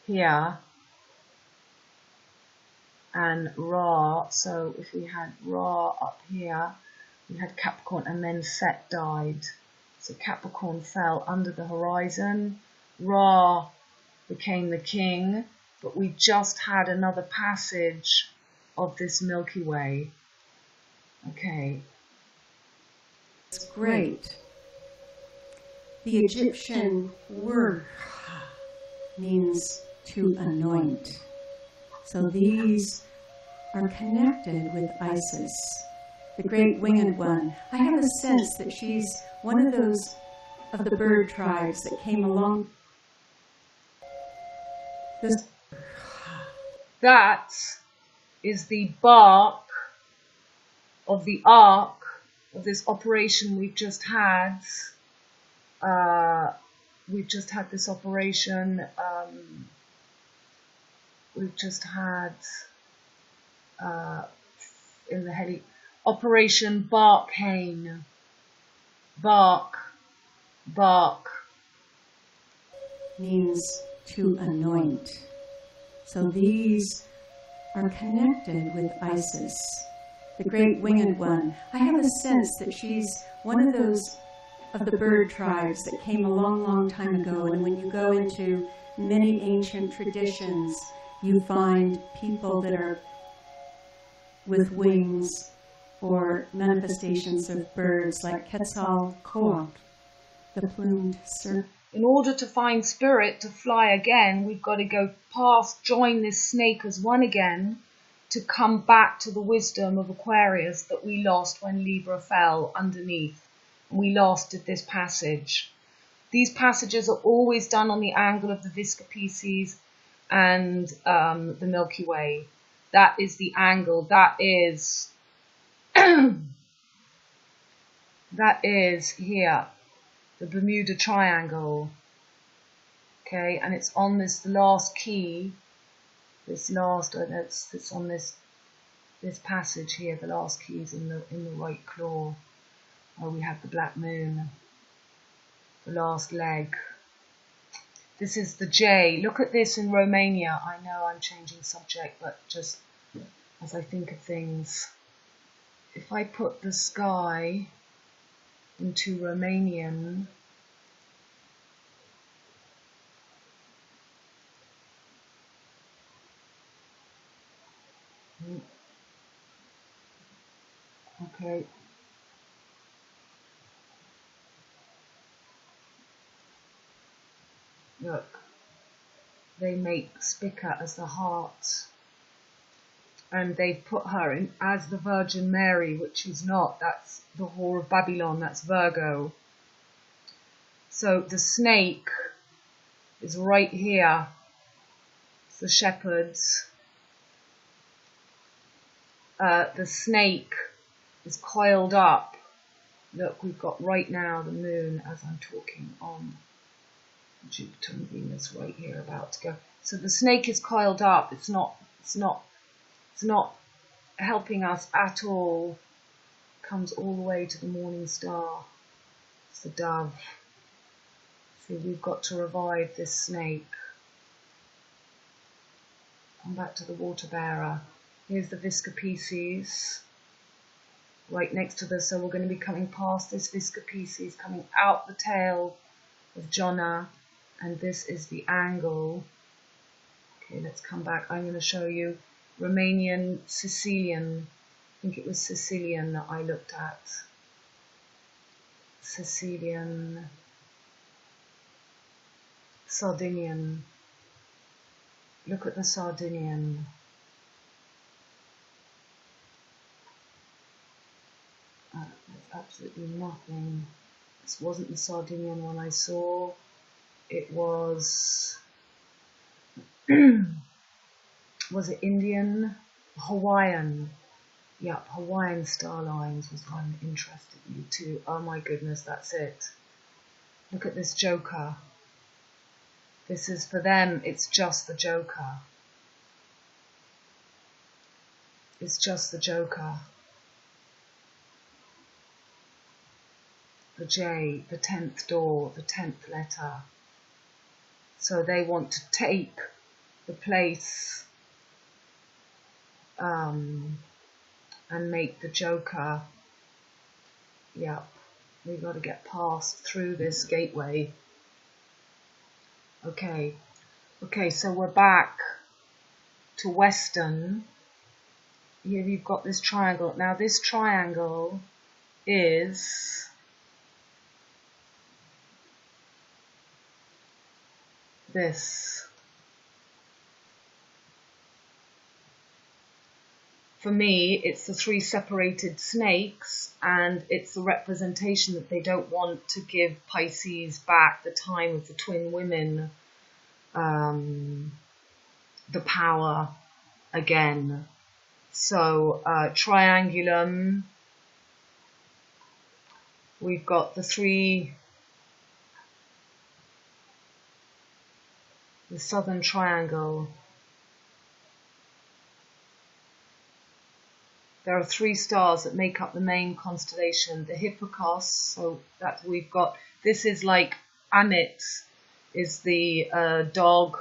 here, and Ra. So if we had Ra up here, we had Capricorn, and then Set died. So Capricorn fell under the horizon. Ra became the king, but we just had another passage of this Milky Way. Okay. It's great. The Egyptian word means to anoint. So these are connected with Isis, the great winged one. I have a sense that she's one of those of the bird tribes that came along. That is the bark of the ark of this operation we've just had. We've just had this operation. We've just had in the Operation Barkhane. Bark means to anoint. So these are connected with Isis, the great winged one. I have a sense that she's one of those of the bird tribes that came a long, long time ago. And when you go into many ancient traditions, you find people that are with wings or manifestations of birds like Quetzalcoatl, the plumed serpent. In order to find spirit to fly again, we've got to go past, join this snake as one again, to come back to the wisdom of Aquarius that we lost when Libra fell underneath. we last did this passage. These passages are always done on the angle of the Vesica Pisces and the Milky Way. That is the angle. That is that is here, the Bermuda Triangle. Okay, and it's on this last key. It's on this passage here. The last key is in the right claw. Oh, we have the black moon. The last leg. This is the J. Look at this in Romania. I know I'm changing subject, but just as I think of things. If I put the sky into Romanian, okay. Look, they make Spica as the heart, and they put her in as the Virgin Mary, which she's not. That's the whore of Babylon. That's Virgo. So the snake is right here. It's the shepherds. The snake is coiled up. Look, we've got right now the moon as I'm talking on Jupiter and Venus right here about to go. So the snake is coiled up. It's not helping us at all. Comes all the way to the morning star. It's the dove. See, we've got to revive this snake. Come back to the water bearer. Here's the Vesica Pisces. Right next to this, so we're going to be coming past this Vesica Pisces, coming out the tail of Jonna. And this is the angle. Okay, let's come back. I'm going to show you Romanian, Sicilian. I think it was Sicilian that I looked at. Sicilian, Sardinian. Look at the Sardinian. There's absolutely nothing. This wasn't the Sardinian one I saw. It was, was it Indian? Hawaiian. Yep, Hawaiian star lines was what I'm interested in too. Oh my goodness, that's it. Look at this Joker. This is for them, it's just the Joker. It's just the Joker. The J, the 10th door, the 10th letter. So they want to take the place and make the Joker. Yep, we've got to get past through this gateway. Okay, so we're back to Western. Here you've got this triangle. Now this triangle is this. For me, it's the three separated snakes, and it's the representation that they don't want to give Pisces back the time of the twin women, the power again. So triangulum, we've got the southern triangle. There are 3 stars that make up the main constellation. The Ophiuchus, so that we've got, this is like Amit, is the dog,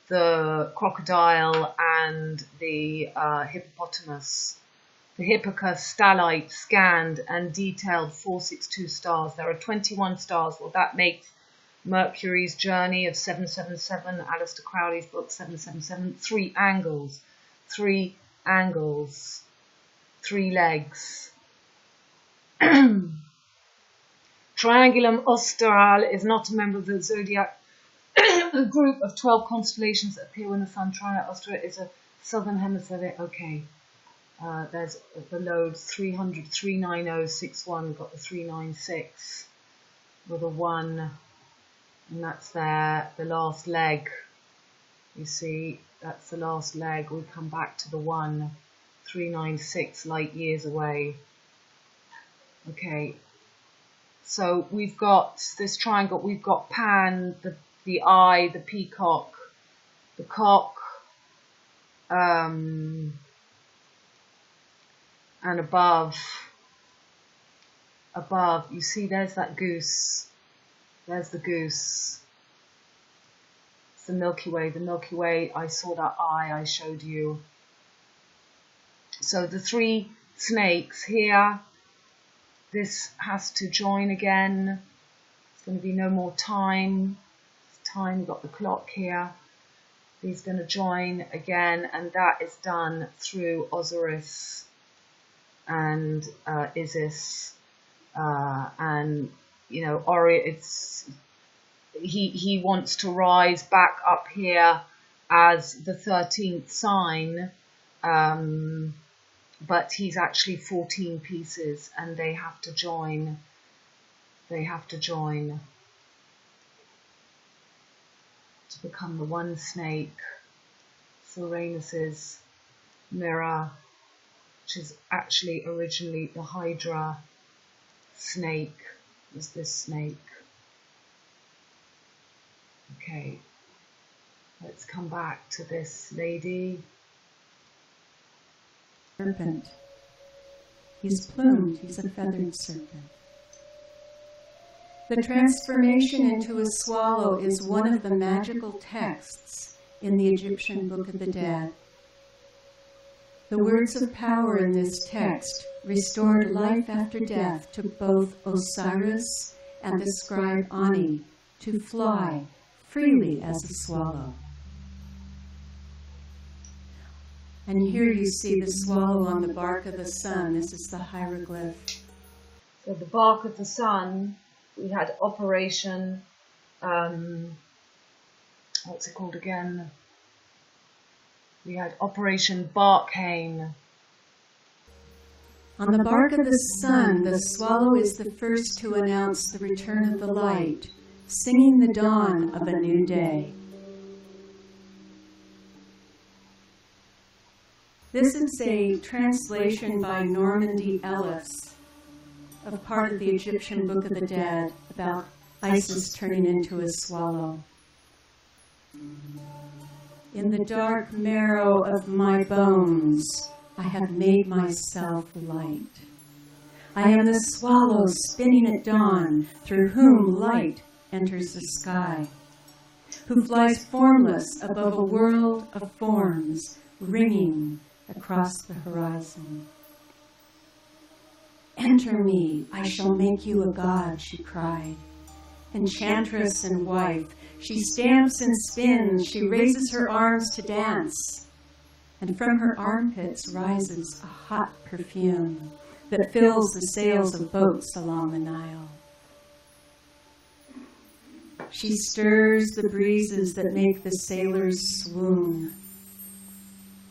the crocodile, and the hippopotamus. The Ophiuchus stellite scanned and detailed 462 stars. There are 21 stars. Well, that makes Mercury's journey of 777, Aleister Crowley's book 777, 3 angles, 3 angles. 3 legs. Triangulum Australe is not a member of the zodiac group of 12 constellations that appear when the sun. Triangulum Australe is a southern hemisphere. Okay. There's the load 300, 39061. We've got the 396 with a 1, and that's there, the last leg. You see, that's the last leg. We come back to the 1, 396 light years away. Okay, so we've got this triangle. We've got Pan, the eye, the peacock, the cock, and above, you see there's that goose. There's the goose. It's the Milky Way. The Milky Way, I saw that eye I showed you. So the 3 snakes here, this has to join again. There's going to be no more time. Time, got the clock here. He's going to join again, and that is done through Osiris and Isis, and you know, Orion. He wants to rise back up here as the 13th sign, but he's actually 14 pieces, and they have to join. They have to join to become the one snake. So Uranus's mirror, which is actually originally the hydra snake, was this snake. Okay, let's come back to this lady. Serpent. He's plumed, he's a feathered serpent. The transformation into a swallow is one of the magical texts in the Egyptian Book of the Dead. The words of power in this text restored life after death to both Osiris and the scribe Ani to fly freely as a swallow. And here you see the swallow on the bark of the sun. This is the hieroglyph. So the bark of the sun, we had Operation, what's it called again? We had Operation Barkhane. On the bark of the sun, the swallow is the first to announce the return of the light, singing the dawn of a new day. This is a translation by Norman D. Ellis of part of the Egyptian Book of the Dead about Isis turning into a swallow. In the dark marrow of my bones, I have made myself light. I am the swallow spinning at dawn, through whom light enters the sky, who flies formless above a world of forms, ringing across the horizon. Enter me, I shall make you a god, she cried. Enchantress and wife, she stamps and spins, she raises her arms to dance, and from her armpits rises a hot perfume that fills the sails of boats along the Nile. She stirs the breezes that make the sailors swoon.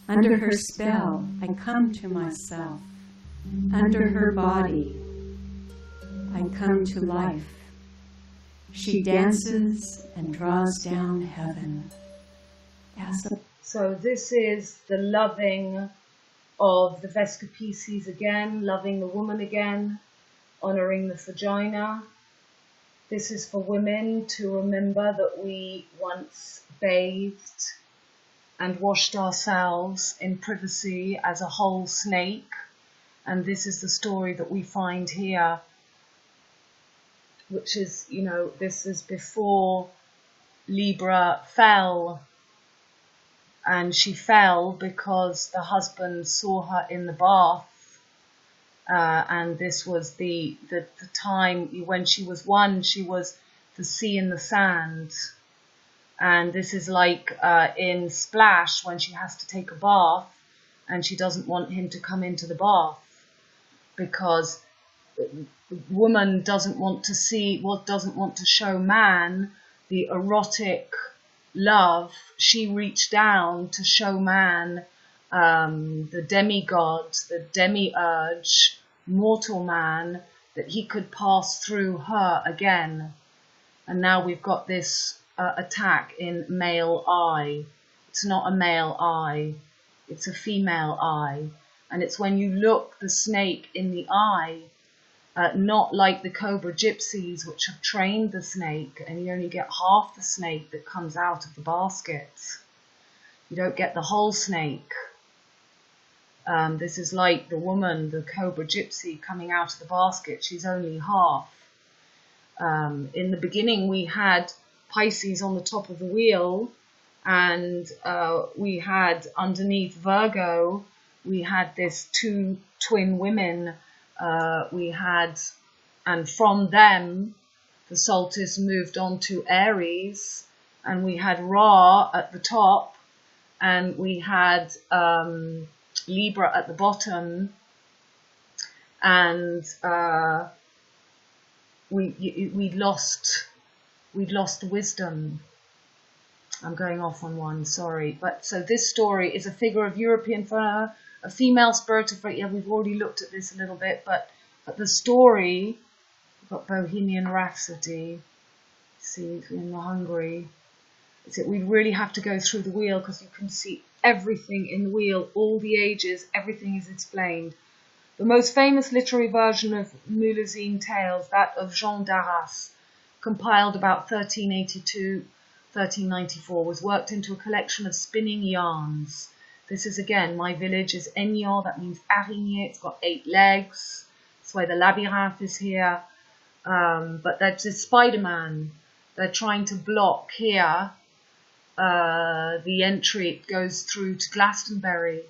Under her spell, I come to myself. Under her body, I come to life. She dances and draws down heaven. So this is the loving of the Vesica Pisces again, loving the woman again, honouring the vagina. This is for women to remember that we once bathed and washed ourselves in privacy as a whole snake. And this is the story that we find here, which is, you know, this is before Libra fell. And she fell because the husband saw her in the bath. And this was the time when she was one, she was the sea in the sand. And this is like in Splash when she has to take a bath and she doesn't want him to come into the bath because woman doesn't want to see, doesn't want to show man the erotic love. She reached down to show man the demigod, the demiurge, mortal man, that he could pass through her again. And now we've got this attack in male eye. It's not a male eye, it's a female eye. And it's when you look the snake in the eye, not like the cobra gypsies, which have trained the snake, and you only get half the snake that comes out of the basket. You don't get the whole snake. This is like the woman, the cobra gypsy, coming out of the basket. She's only half. In the beginning, we had Pisces on the top of the wheel, and we had underneath Virgo, we had this two twin women. And from them, the solstice moved on to Aries, and we had Ra at the top, and we had Libra at the bottom, and we'd lost the wisdom. I'm going off on one, sorry. But so this story is a figure of European for a female spirit of, yeah, we've already looked at this a little bit, but the story, we've got Bohemian Rhapsody, see, in the Hungary. We really have to go through the wheel because you can see everything in the wheel, all the ages, everything is explained. The most famous literary version of Melusine tales, that of Jean d'Arras, compiled about 1382-1394, was worked into a collection of spinning yarns. This is, again, my village is Aignan, that means araignée, it's got 8 legs. That's why the labyrinth is here. But that's a Spider-Man. They're trying to block here the entry. It goes through to Glastonbury,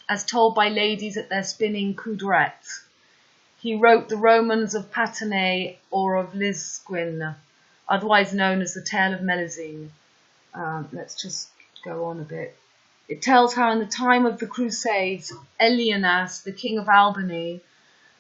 as told by ladies at their spinning coudrette. He wrote the Romans of Patenay or of Lisquin, otherwise known as the Tale of Melusine. Let's just go on a bit. It tells how in the time of the Crusades, ElOn, the king of Albany,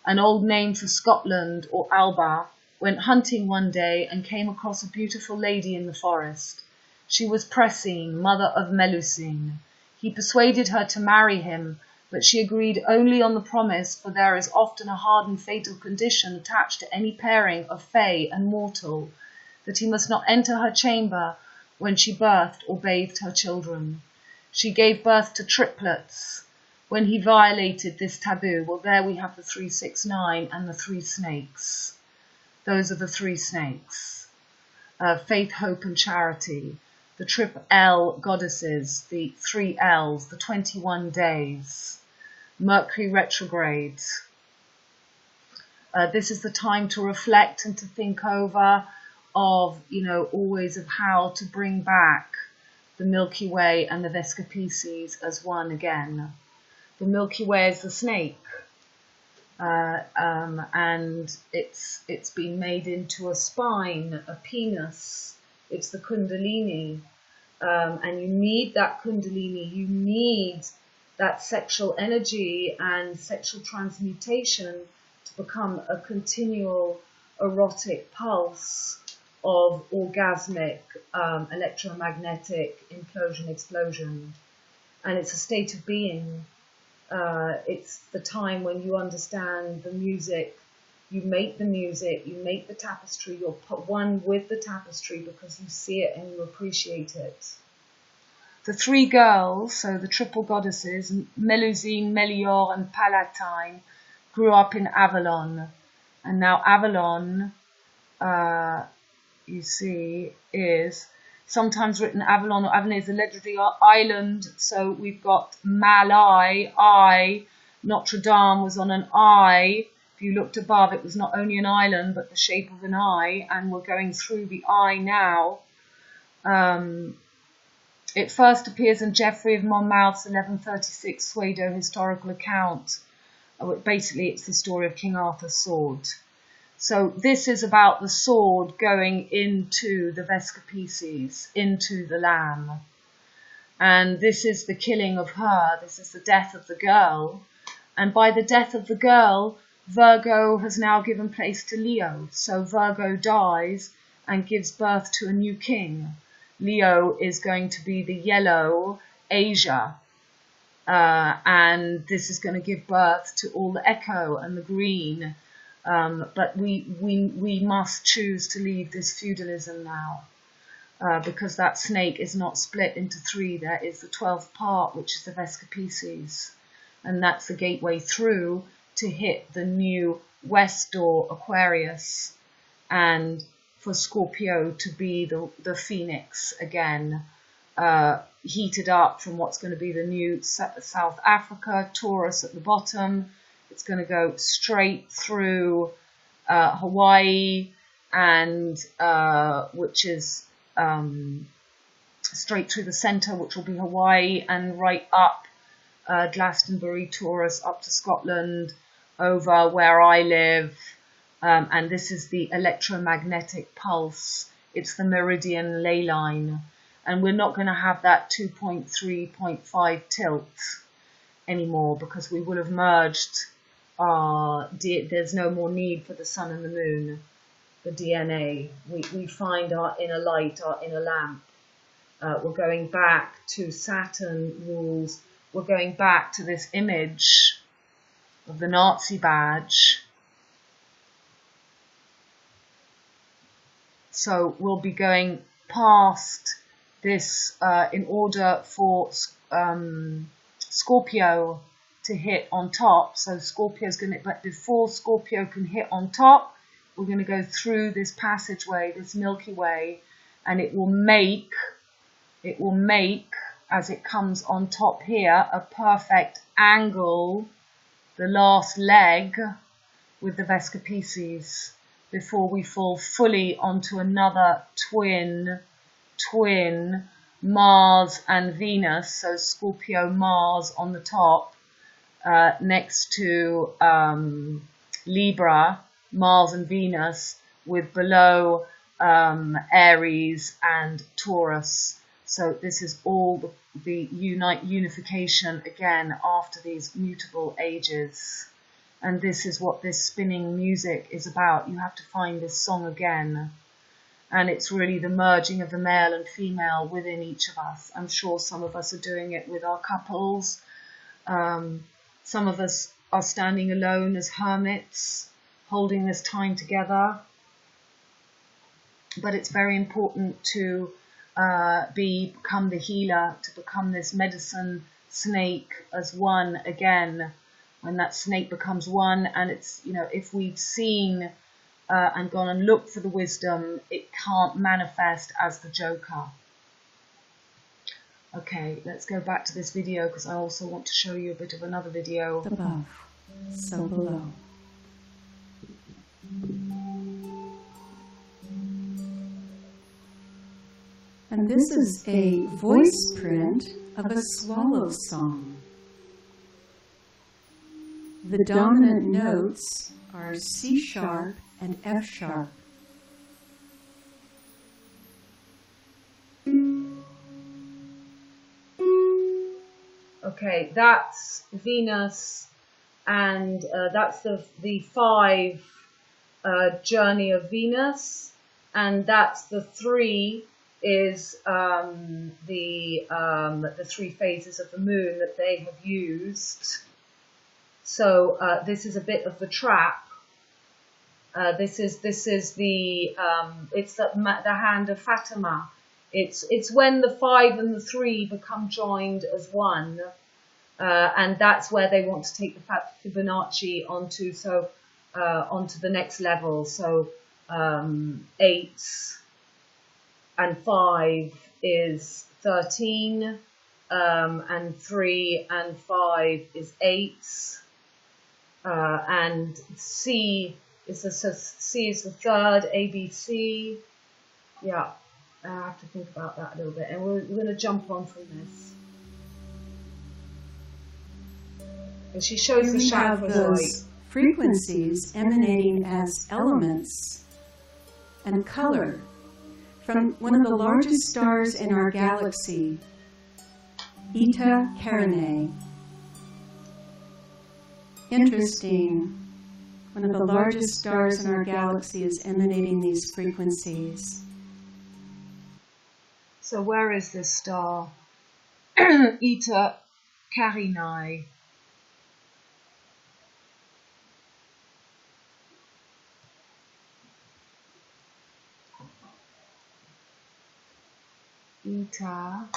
an old name for Scotland or Alba, went hunting one day and came across a beautiful lady in the forest. She was Presine, mother of Melusine. He persuaded her to marry him, but she agreed only on the promise, for there is often a hard and fatal condition attached to any pairing of fey and mortal, that he must not enter her chamber when she birthed or bathed her children. She gave birth to triplets. When he violated this taboo, well, there we have the 369 and the 3 snakes. Those are the 3 snakes. Faith, hope, and charity. The triple L goddesses, the 3 L's, the 21 days. Mercury retrograde. This is the time to reflect and to think over of, always of how to bring back the Milky Way and the Vesica Pisces as one again. The Milky Way is the snake, and it's been made into a spine, a penis. It's the Kundalini, and you need that Kundalini. You need that sexual energy and sexual transmutation to become a continual erotic pulse of orgasmic, electromagnetic implosion, explosion. And it's a state of being. It's the time when you understand the music, you make the music, you make the tapestry, you're put one with the tapestry because you see it and you appreciate it. The 3 girls, so the triple goddesses, Melusine, Melior and Palatine, grew up in Avalon. And now Avalon, you see, is sometimes written Avalon or Avalon is a legendary island. So we've got Malai, eye. Notre Dame was on an eye. If you looked above, it was not only an island, but the shape of an eye. And we're going through the eye now. It first appears in Geoffrey of Monmouth's 1136 pseudo historical account. Basically, it's the story of King Arthur's sword. So this is about the sword going into the Vesica Pisces, into the lamb. And this is the killing of her. This is the death of the girl. And by the death of the girl, Virgo has now given place to Leo. So Virgo dies and gives birth to a new king. Leo is going to be the yellow Asia. and this is going to give birth to all the echo and the green. But we must choose to leave this feudalism now, because that snake is not split into three. There is the 12th part, which is the Vesica Pisces, and that's the gateway through to hit the new west door, Aquarius, and for Scorpio to be the phoenix again, heated up from what's going to be the new South Africa, Taurus at the bottom. It's going to go straight through Hawaii, and which is straight through the center, which will be Hawaii, and right up Glastonbury, Taurus, up to Scotland, over where I live. And this is the electromagnetic pulse. It's the meridian ley line. And we're not going to have that 2.3.5 tilt anymore, because we will have merged. There's no more need for the sun and the moon, the DNA. We find our inner light, our inner lamp. We're going back to Saturn rules. We're going back to this image of the Nazi badge. So we'll be going past this in order for Scorpio to hit on top. So Scorpio's going to, but before Scorpio can hit on top, we're going to go through this passageway, this Milky Way, and it will make, as it comes on top here, a perfect angle, the last leg, with the Vesica Pisces, before we fall fully onto another twin Mars and Venus. So Scorpio Mars on the top, next to Libra, Mars and Venus, with below Aries and Taurus. So this is all the unification again after these mutable ages. And this is what this spinning music is about. You have to find this song again. And it's really the merging of the male and female within each of us. I'm sure some of us are doing it with our couples. Some of us are standing alone as hermits, holding this time together. But it's very important to become the healer, to become this medicine snake as one again. When that snake becomes one, and it's, you know, if we've seen and gone and looked for the wisdom, it can't manifest as the Joker. Okay, let's go back to this video, because I also want to show you a bit of another video. Above, so below. And this is a voice print of a swallow song. The dominant notes are C sharp and F sharp. Okay, that's Venus, and that's the 5 journey of Venus, and that's the 3 is the 3 phases of the moon that they have used. So this is a bit of the trap. This is the it's the hand of Fatima. It's when the 5 and the 3 become joined as one, and that's where they want to take the Fibonacci onto the next level. So 8 and 5 is 13, and 3 and 5 is 8. And C is the 3rd, ABC. Yeah, I have to think about that a little bit, and we're going to jump on from this. And she shows the chakras, those frequencies emanating as elements and color from one of the largest stars in our galaxy, Eta Carinae. Interesting. One of the largest stars in our galaxy is emanating these frequencies. So where is this star? Eta Carinai. Eta.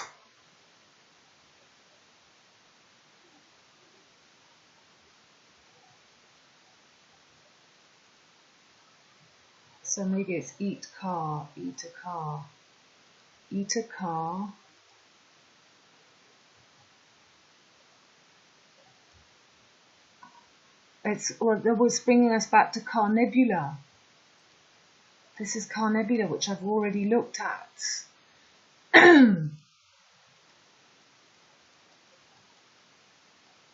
So maybe it's eat car, eat a car, eat a car. It's, well, that was bringing us back to Car Nebula. This is Car Nebula, which I've already looked at.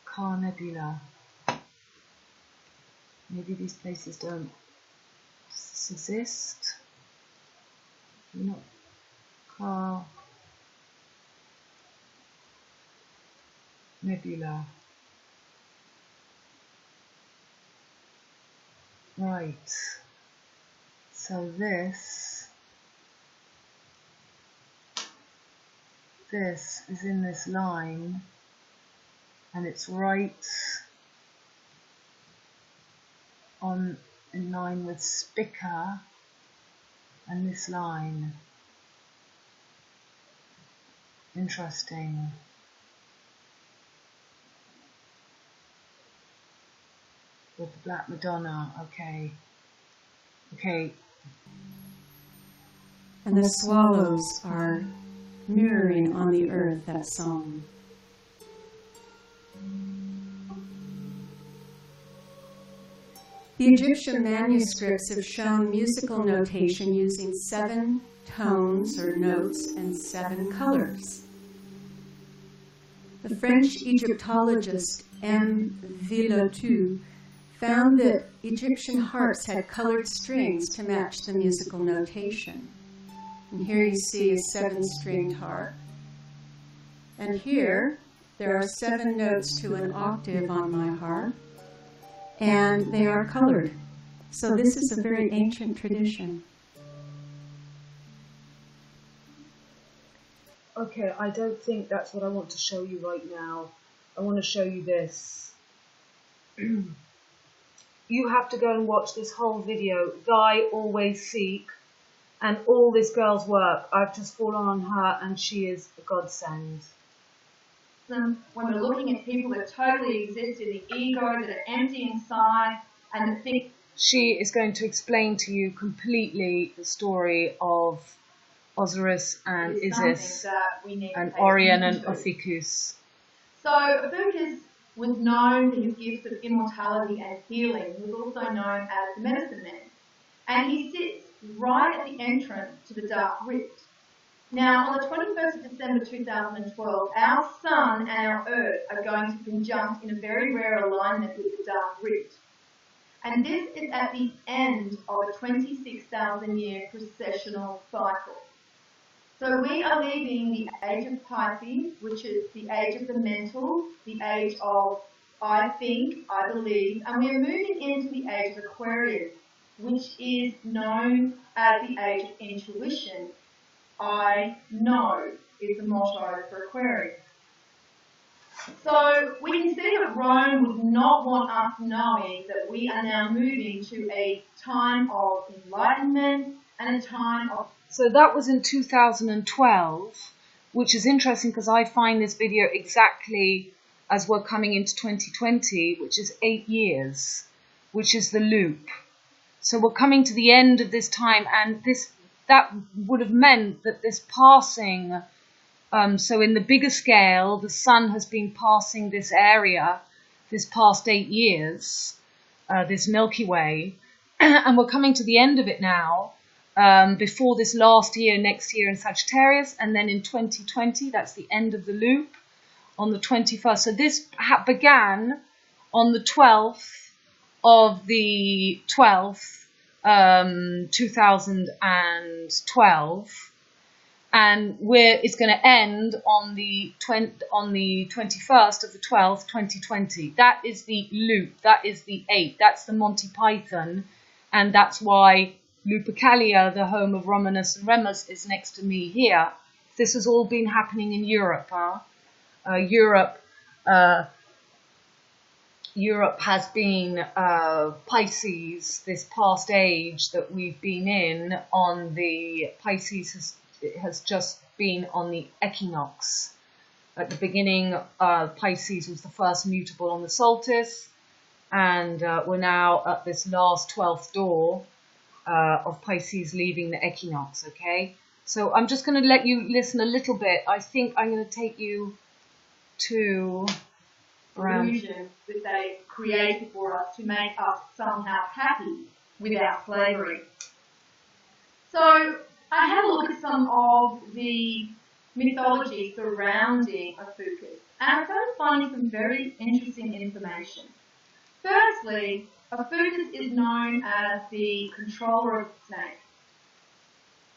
Car Nebula. Maybe these places don't exist. Not Car Nebula. Right. So this is in this line, and it's right on in line with Spica and this line. Interesting. With the Black Madonna, okay. Okay. And the swallows are mirroring on the earth that song. The Egyptian manuscripts have shown musical notation using 7 tones or notes and 7 colors. The French Egyptologist M. Villoteux found that Egyptian harps had colored strings to match the musical notation. And here you see a 7-stringed harp. And here there are 7 notes to an octave on my harp, and they are colored. So this is a very ancient tradition. Okay, I don't think that's what I want to show you right now. I want to show you this. You have to go and watch this whole video, Thy Always Seek, and all this girl's work. I've just fallen on her, and she is a godsend. When we're looking at people that totally exist in the ego, that are empty inside, and that think... She is going to explain to you completely the story of Osiris and Isis, and Orion and Ophiuchus. So Ophiuchus was known for his gifts of immortality and healing. He was also known as the medicine man. And he sits right at the entrance to the Dark Rift. Now, on the 21st of December 2012, our Sun and our Earth are going to conjunct in a very rare alignment with the Dark Rift. And this is at the end of a 26,000-year processional cycle. So we are leaving the age of Pisces, which is the age of the mental, the age of I think, I believe, and we are moving into the age of Aquarius, which is known as the age of intuition. I know is the motto for Aquarius. So we can see that Rome would not want us knowing that we are now moving to a time of enlightenment and a time of... So that was in 2012, which is interesting because I find this video exactly as we're coming into 2020, which is 8 years, which is the loop. So we're coming to the end of this time, and that would have meant that this passing, so in the bigger scale, the sun has been passing this area this past 8 years, this Milky Way, and we're coming to the end of it now, before this last year, next year in Sagittarius, and then in 2020, that's the end of the loop on the 21st. So this began on the 12th of the 12th, 2012, and it's going to end on the 21st of the 12th, 2020. That is the loop. That is the 8. That's the Monty Python, and that's why Lupercalia, the home of Romulus and Remus, is next to me here. This has all been happening in Europe. Europe Europe has been Pisces, this past age that we've been in on the Pisces has just been on the equinox. At the beginning, Pisces was the first mutable on the solstice, and we're now at this last 12th door of Pisces leaving the equinox, okay? So I'm just going to let you listen a little bit. I think I'm going to take you to illusion that they created for us to make us somehow happy without slavery. So I had a look at some of the mythology surrounding Ophiuchus, and I started finding some very interesting information. Firstly, Ophiuchus is known as the controller of the snake.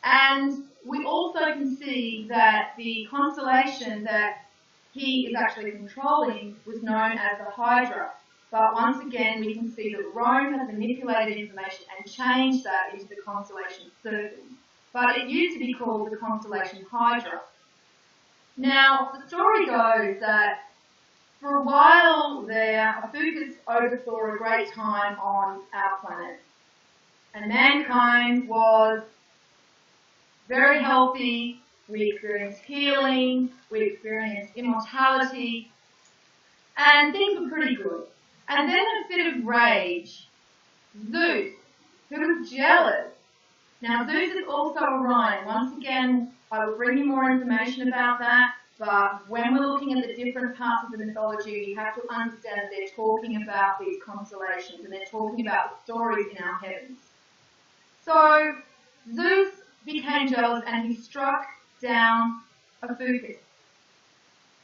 And we also can see that the constellation that he is actually controlling was known as the Hydra. But once again, we can see that Rome has manipulated information and changed that into the constellation Serpent. But it used to be called the constellation Hydra. Now, the story goes that for a while there, Ophiuchus oversaw a great time on our planet. And mankind was very healthy. We experienced healing, we experienced immortality, and things were pretty good. And then in a fit of rage, Zeus, who was jealous. Now Zeus is also Orion. Once again, I will bring you more information about that, but when we're looking at the different parts of the mythology, you have to understand that they're talking about these constellations, and they're talking about the stories in our heavens. So Zeus became jealous and he struck down Ophiuchus.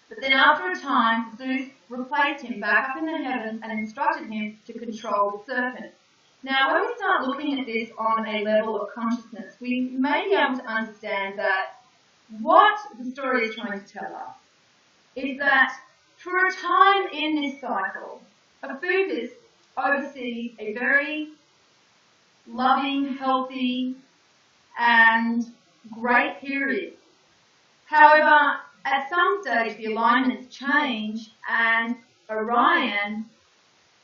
But then after a time, Zeus replaced him back up in the heavens and instructed him to control the serpent. Now, when we start looking at this on a level of consciousness, we may be able to understand that what the story is trying to tell us is that for a time in this cycle, Ophiuchus oversees a very loving, healthy, and great period. However, at some stage the alignments change and Orion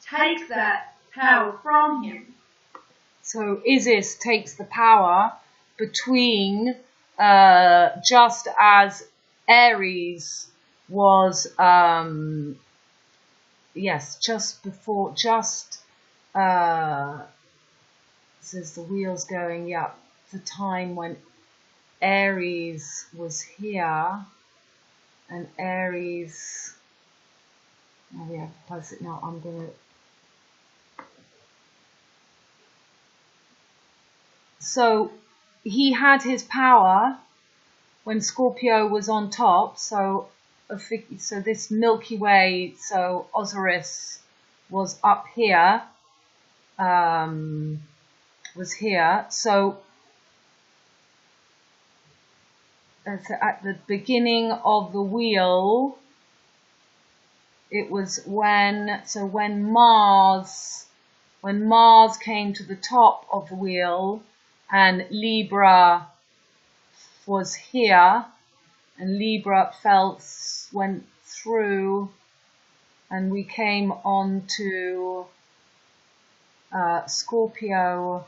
takes that power from him. So Isis takes the power between, just as Aries was, just before, says the wheels going, yeah, the time when Aries was here, and Aries, oh yeah, plus it now, I'm going to, so he had his power when Scorpio was on top, so this Milky Way, so Osiris was up here, was here, so at the beginning of the wheel, it was when Mars came to the top of the wheel, and Libra was here, and Libra went through, and we came on to Scorpio,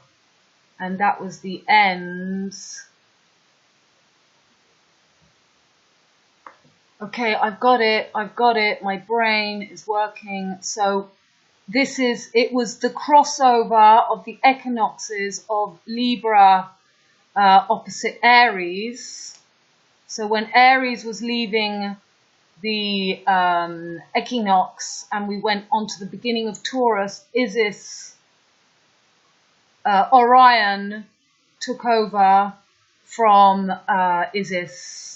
and that was the end. Okay, I've got it, my brain is working. So it was the crossover of the equinoxes of Libra opposite Aries. So when Aries was leaving the equinox and we went on to the beginning of Taurus, Isis, Orion took over from Isis.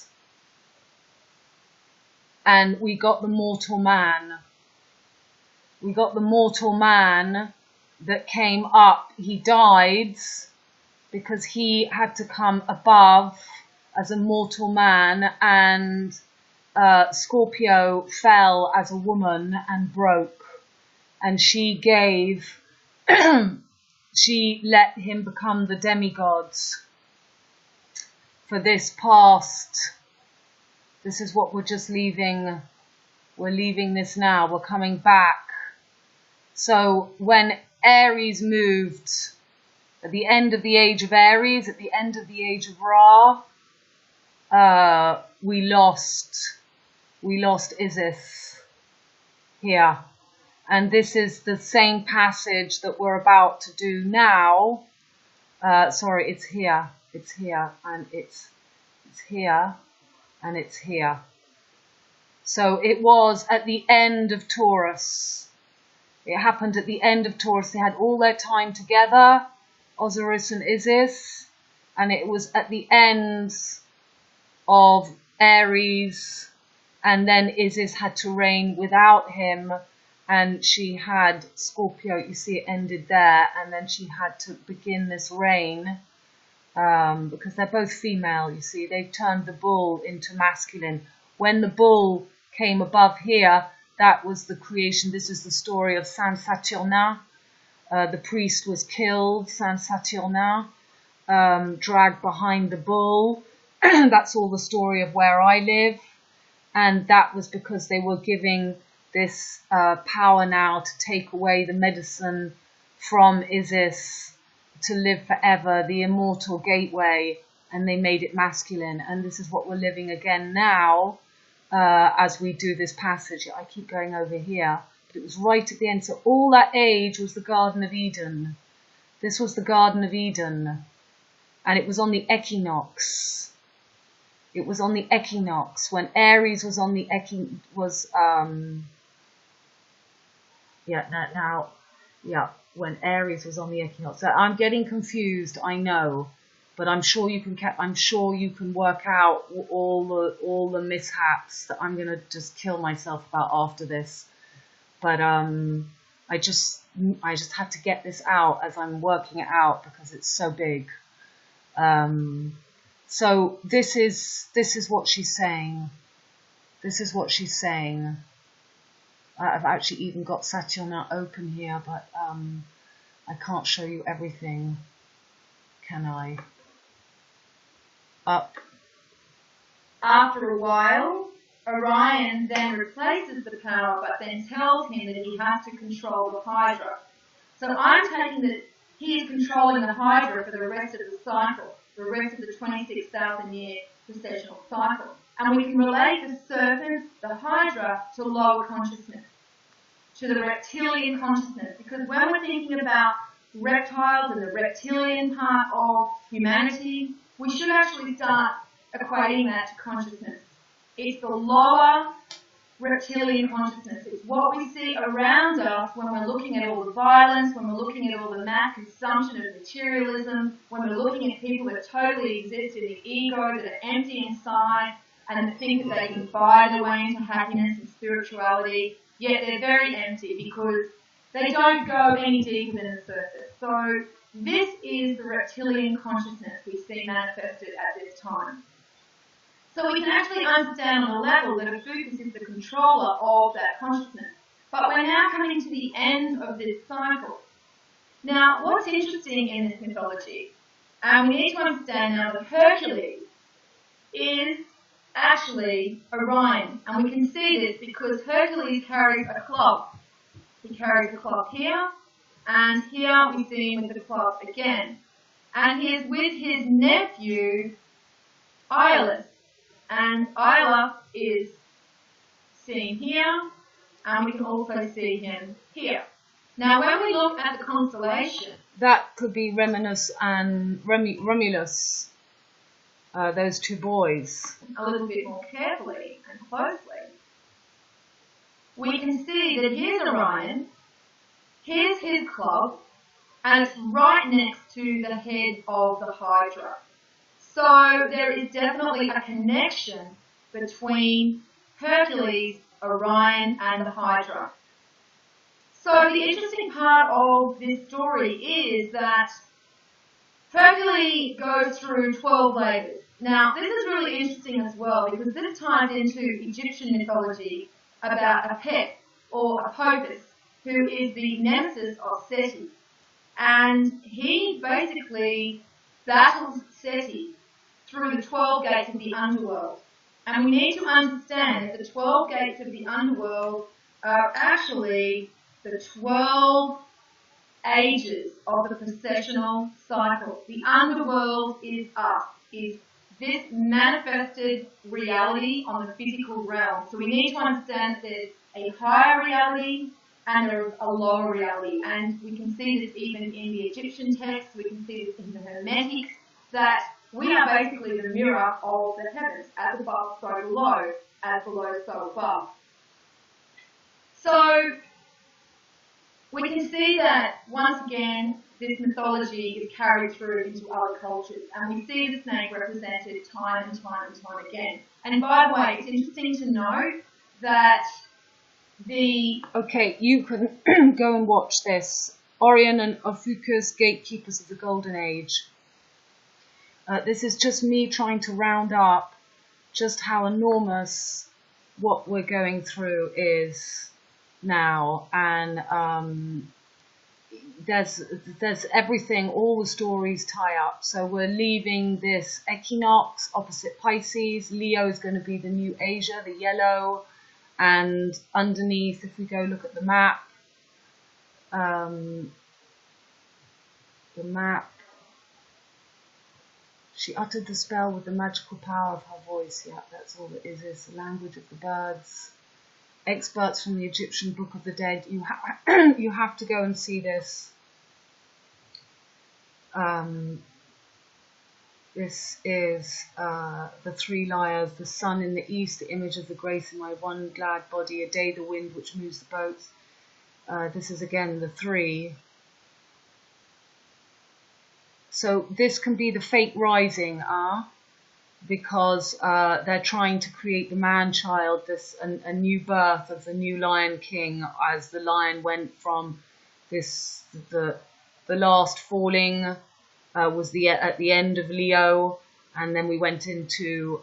And we got the mortal man. We got the mortal man that came up. He died because he had to come above as a mortal man, and Scorpio fell as a woman and broke. And she let him become the demigods for this past. This is what we're just leaving We're leaving this now. We're coming back. So when Aries moved, at the end of the age of Aries, at the end of the age of Ra, we lost Isis here. And this is the same passage that we're about to do now. Sorry, it's here, and it's here, and it's here. So it was at the end of Taurus. It happened at the end of Taurus. They had all their time together, Osiris and Isis, and it was at the end of Aries, and then Isis had to reign without him, and she had Scorpio, you see it ended there, and then she had to begin this reign, because they're both female, you see, they've turned the bull into masculine. When the bull came above here, that was the creation. This is the story of Saint Saturnin. The priest was killed, Saint Saturnin, dragged behind the bull. That's all the story of where I live. And that was because they were giving this power now to take away the medicine from Isis to live forever, the immortal gateway, and they made it masculine. And this is what we're living again now as we do this passage. I keep going over here, but it was right at the end. So all that age was the Garden of Eden. This was the Garden of Eden, and it was on the equinox. It was on the equinox when Aries was on the when Aries was on the equinox. So I'm getting confused, I know, but I'm sure you can work out all the mishaps that I'm gonna just kill myself about after this. But I just had to get this out as I'm working it out because it's so big. So this is what she's saying. This is what she's saying. I've actually even got Saturn open here, but I can't show you everything, can I? Up. After a while, Orion then replaces the power, but then tells him that he has to control the hydra. So I'm taking that he is controlling the hydra for the rest of the cycle, the rest of the 26,000 year processional cycle. And we can relate the serpent, the hydra, to lower consciousness, to the reptilian consciousness. Because when we're thinking about reptiles and the reptilian part of humanity, we should actually start equating that to consciousness. It's the lower reptilian consciousness. It's what we see around us when we're looking at all the violence, when we're looking at all the mass consumption of materialism, when we're looking at people that totally exist in the ego, that are empty inside, and that think that they can buy their way into happiness and spirituality, yet they're very empty because they don't go any deeper than the surface. So this is the reptilian consciousness we see manifested at this time. So we can actually understand on a level that Ophiuchus is the controller of that consciousness. But we're now coming to the end of this cycle. Now, what's interesting in this mythology, and we need to understand now that Hercules is actually Orion. And we can see this because Hercules carries a club. He carries the club here, and here we see him with the club again. And he is with his nephew, Iolaus. And Iolaus is seen here, and we can also see him here. Now, when we look at the constellation, that could be Remus and Romulus, those two boys. A little bit more carefully and closely, we can see that here's Orion, here's his club, and it's right next to the head of the hydra. So there is definitely a connection between Hercules, Orion, and the hydra. So the interesting part of this story is that Hercules goes through 12 labours. Now, this is really interesting as well because this ties into Egyptian mythology about Apep, or Ophiuchus, who is the nemesis of Seti. And he basically battles Seti through the 12 gates of the Underworld. And we need to understand that the 12 gates of the underworld are actually the 12 ages of the processional cycle. The underworld is us, is this manifested reality on the physical realm. So we need to understand that there's a higher reality and there's a lower reality. And we can see this even in the Egyptian texts, we can see this in the Hermetics, that we are basically the mirror of the heavens, as above, so below, as below, so above. So we can see that, once again, this mythology is carried through into other cultures, and we see the snake represented time and time and time again. And by the way, it's interesting to note that the... Okay, you can go and watch this. Orion and Ophiuchus, Gatekeepers of the Golden Age. This is just me trying to round up just how enormous what we're going through is now, and there's everything, all the stories tie up. So we're leaving this equinox opposite Pisces. Leo is going to be the new Asia, the yellow, and underneath, if we go look at the map, she uttered the spell with the magical power of her voice. Yeah, that's all it is. It's the language of the birds. Experts from the Egyptian Book of the Dead. You have to go and see this. This is the three liars. The sun in the east, the image of the grace in my one glad body. A day, the wind which moves the boats. This is again the three. So this can be the fake rising, because they're trying to create the man-child, a new birth of the new Lion King, as the lion went from this, the last falling was at the end of Leo, and then we went into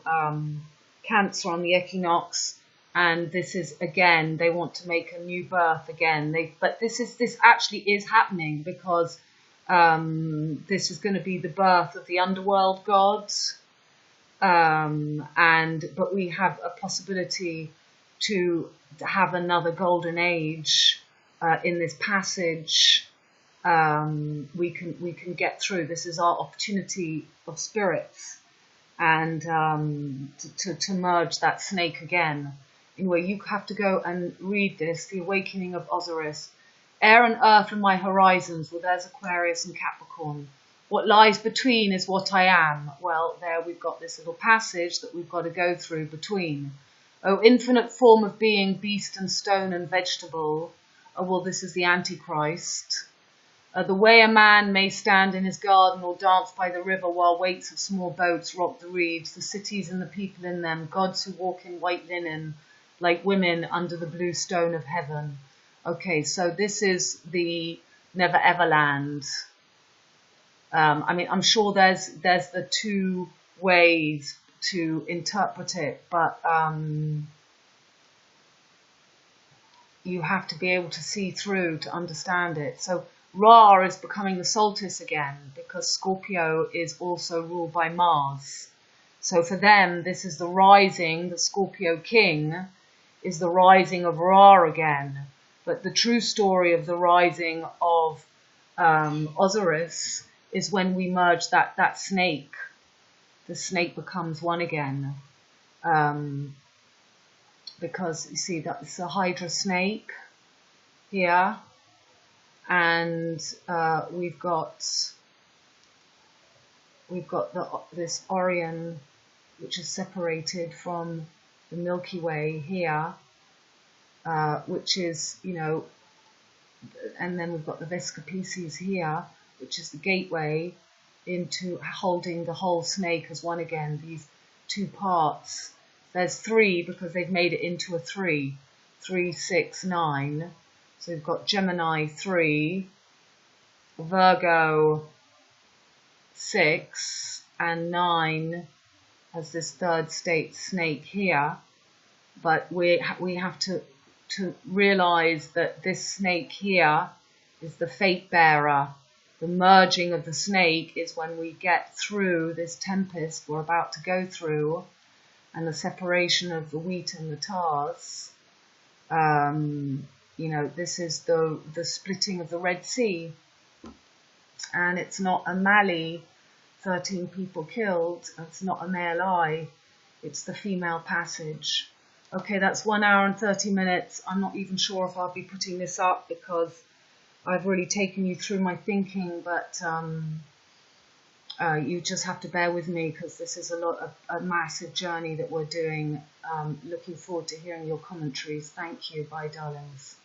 Cancer on the equinox, and this is again, they want to make a new birth again. But this actually is happening, because this is going to be the birth of the underworld gods, but we have a possibility to have another golden age in this passage. We can get through. This is our opportunity of spirits, and to merge that snake again. Anyway, you have to go and read this, The Awakening of Osiris. Air and earth are my horizons. Well, there's Aquarius and Capricorn. What lies between is what I am. Well, there we've got this little passage that we've got to go through between. Oh, infinite form of being, beast and stone and vegetable. Oh, well, this is the Antichrist. The way a man may stand in his garden or dance by the river while weights of small boats rock the reeds, the cities and the people in them, gods who walk in white linen, like women under the blue stone of heaven. Okay, so this is the Never Ever Land. I mean, I'm sure there's the two ways to interpret it, but you have to be able to see through to understand it. So Ra is becoming the solstice again, because Scorpio is also ruled by Mars. So for them, this is the rising. The Scorpio king is the rising of Ra again. But the true story of the rising of Osiris is when we merge that snake. The snake becomes one again. Because you see that it's a hydra snake here. And we've got this Orion, which is separated from the Milky Way here. Which is, you know, and then we've got the Vesica Pisces here, which is the gateway into holding the whole snake as one again, these two parts. There's three because they've made it into a 3, 3, 6, 9. So we've got Gemini 3, Virgo 6, and 9 as this third state snake here. But we have to realize that this snake here is the fate bearer. The merging of the snake is when we get through this tempest we're about to go through, and the separation of the wheat and the tares. You know, this is the splitting of the Red Sea, and it's not a Mali, 13 people killed, it's not a male eye, it's the female passage. Okay, that's 1 hour and 30 minutes. I'm not even sure if I'll be putting this up because I've really taken you through my thinking, but you just have to bear with me because this is a massive journey that we're doing. Looking forward to hearing your commentaries. Thank you. Bye, darlings.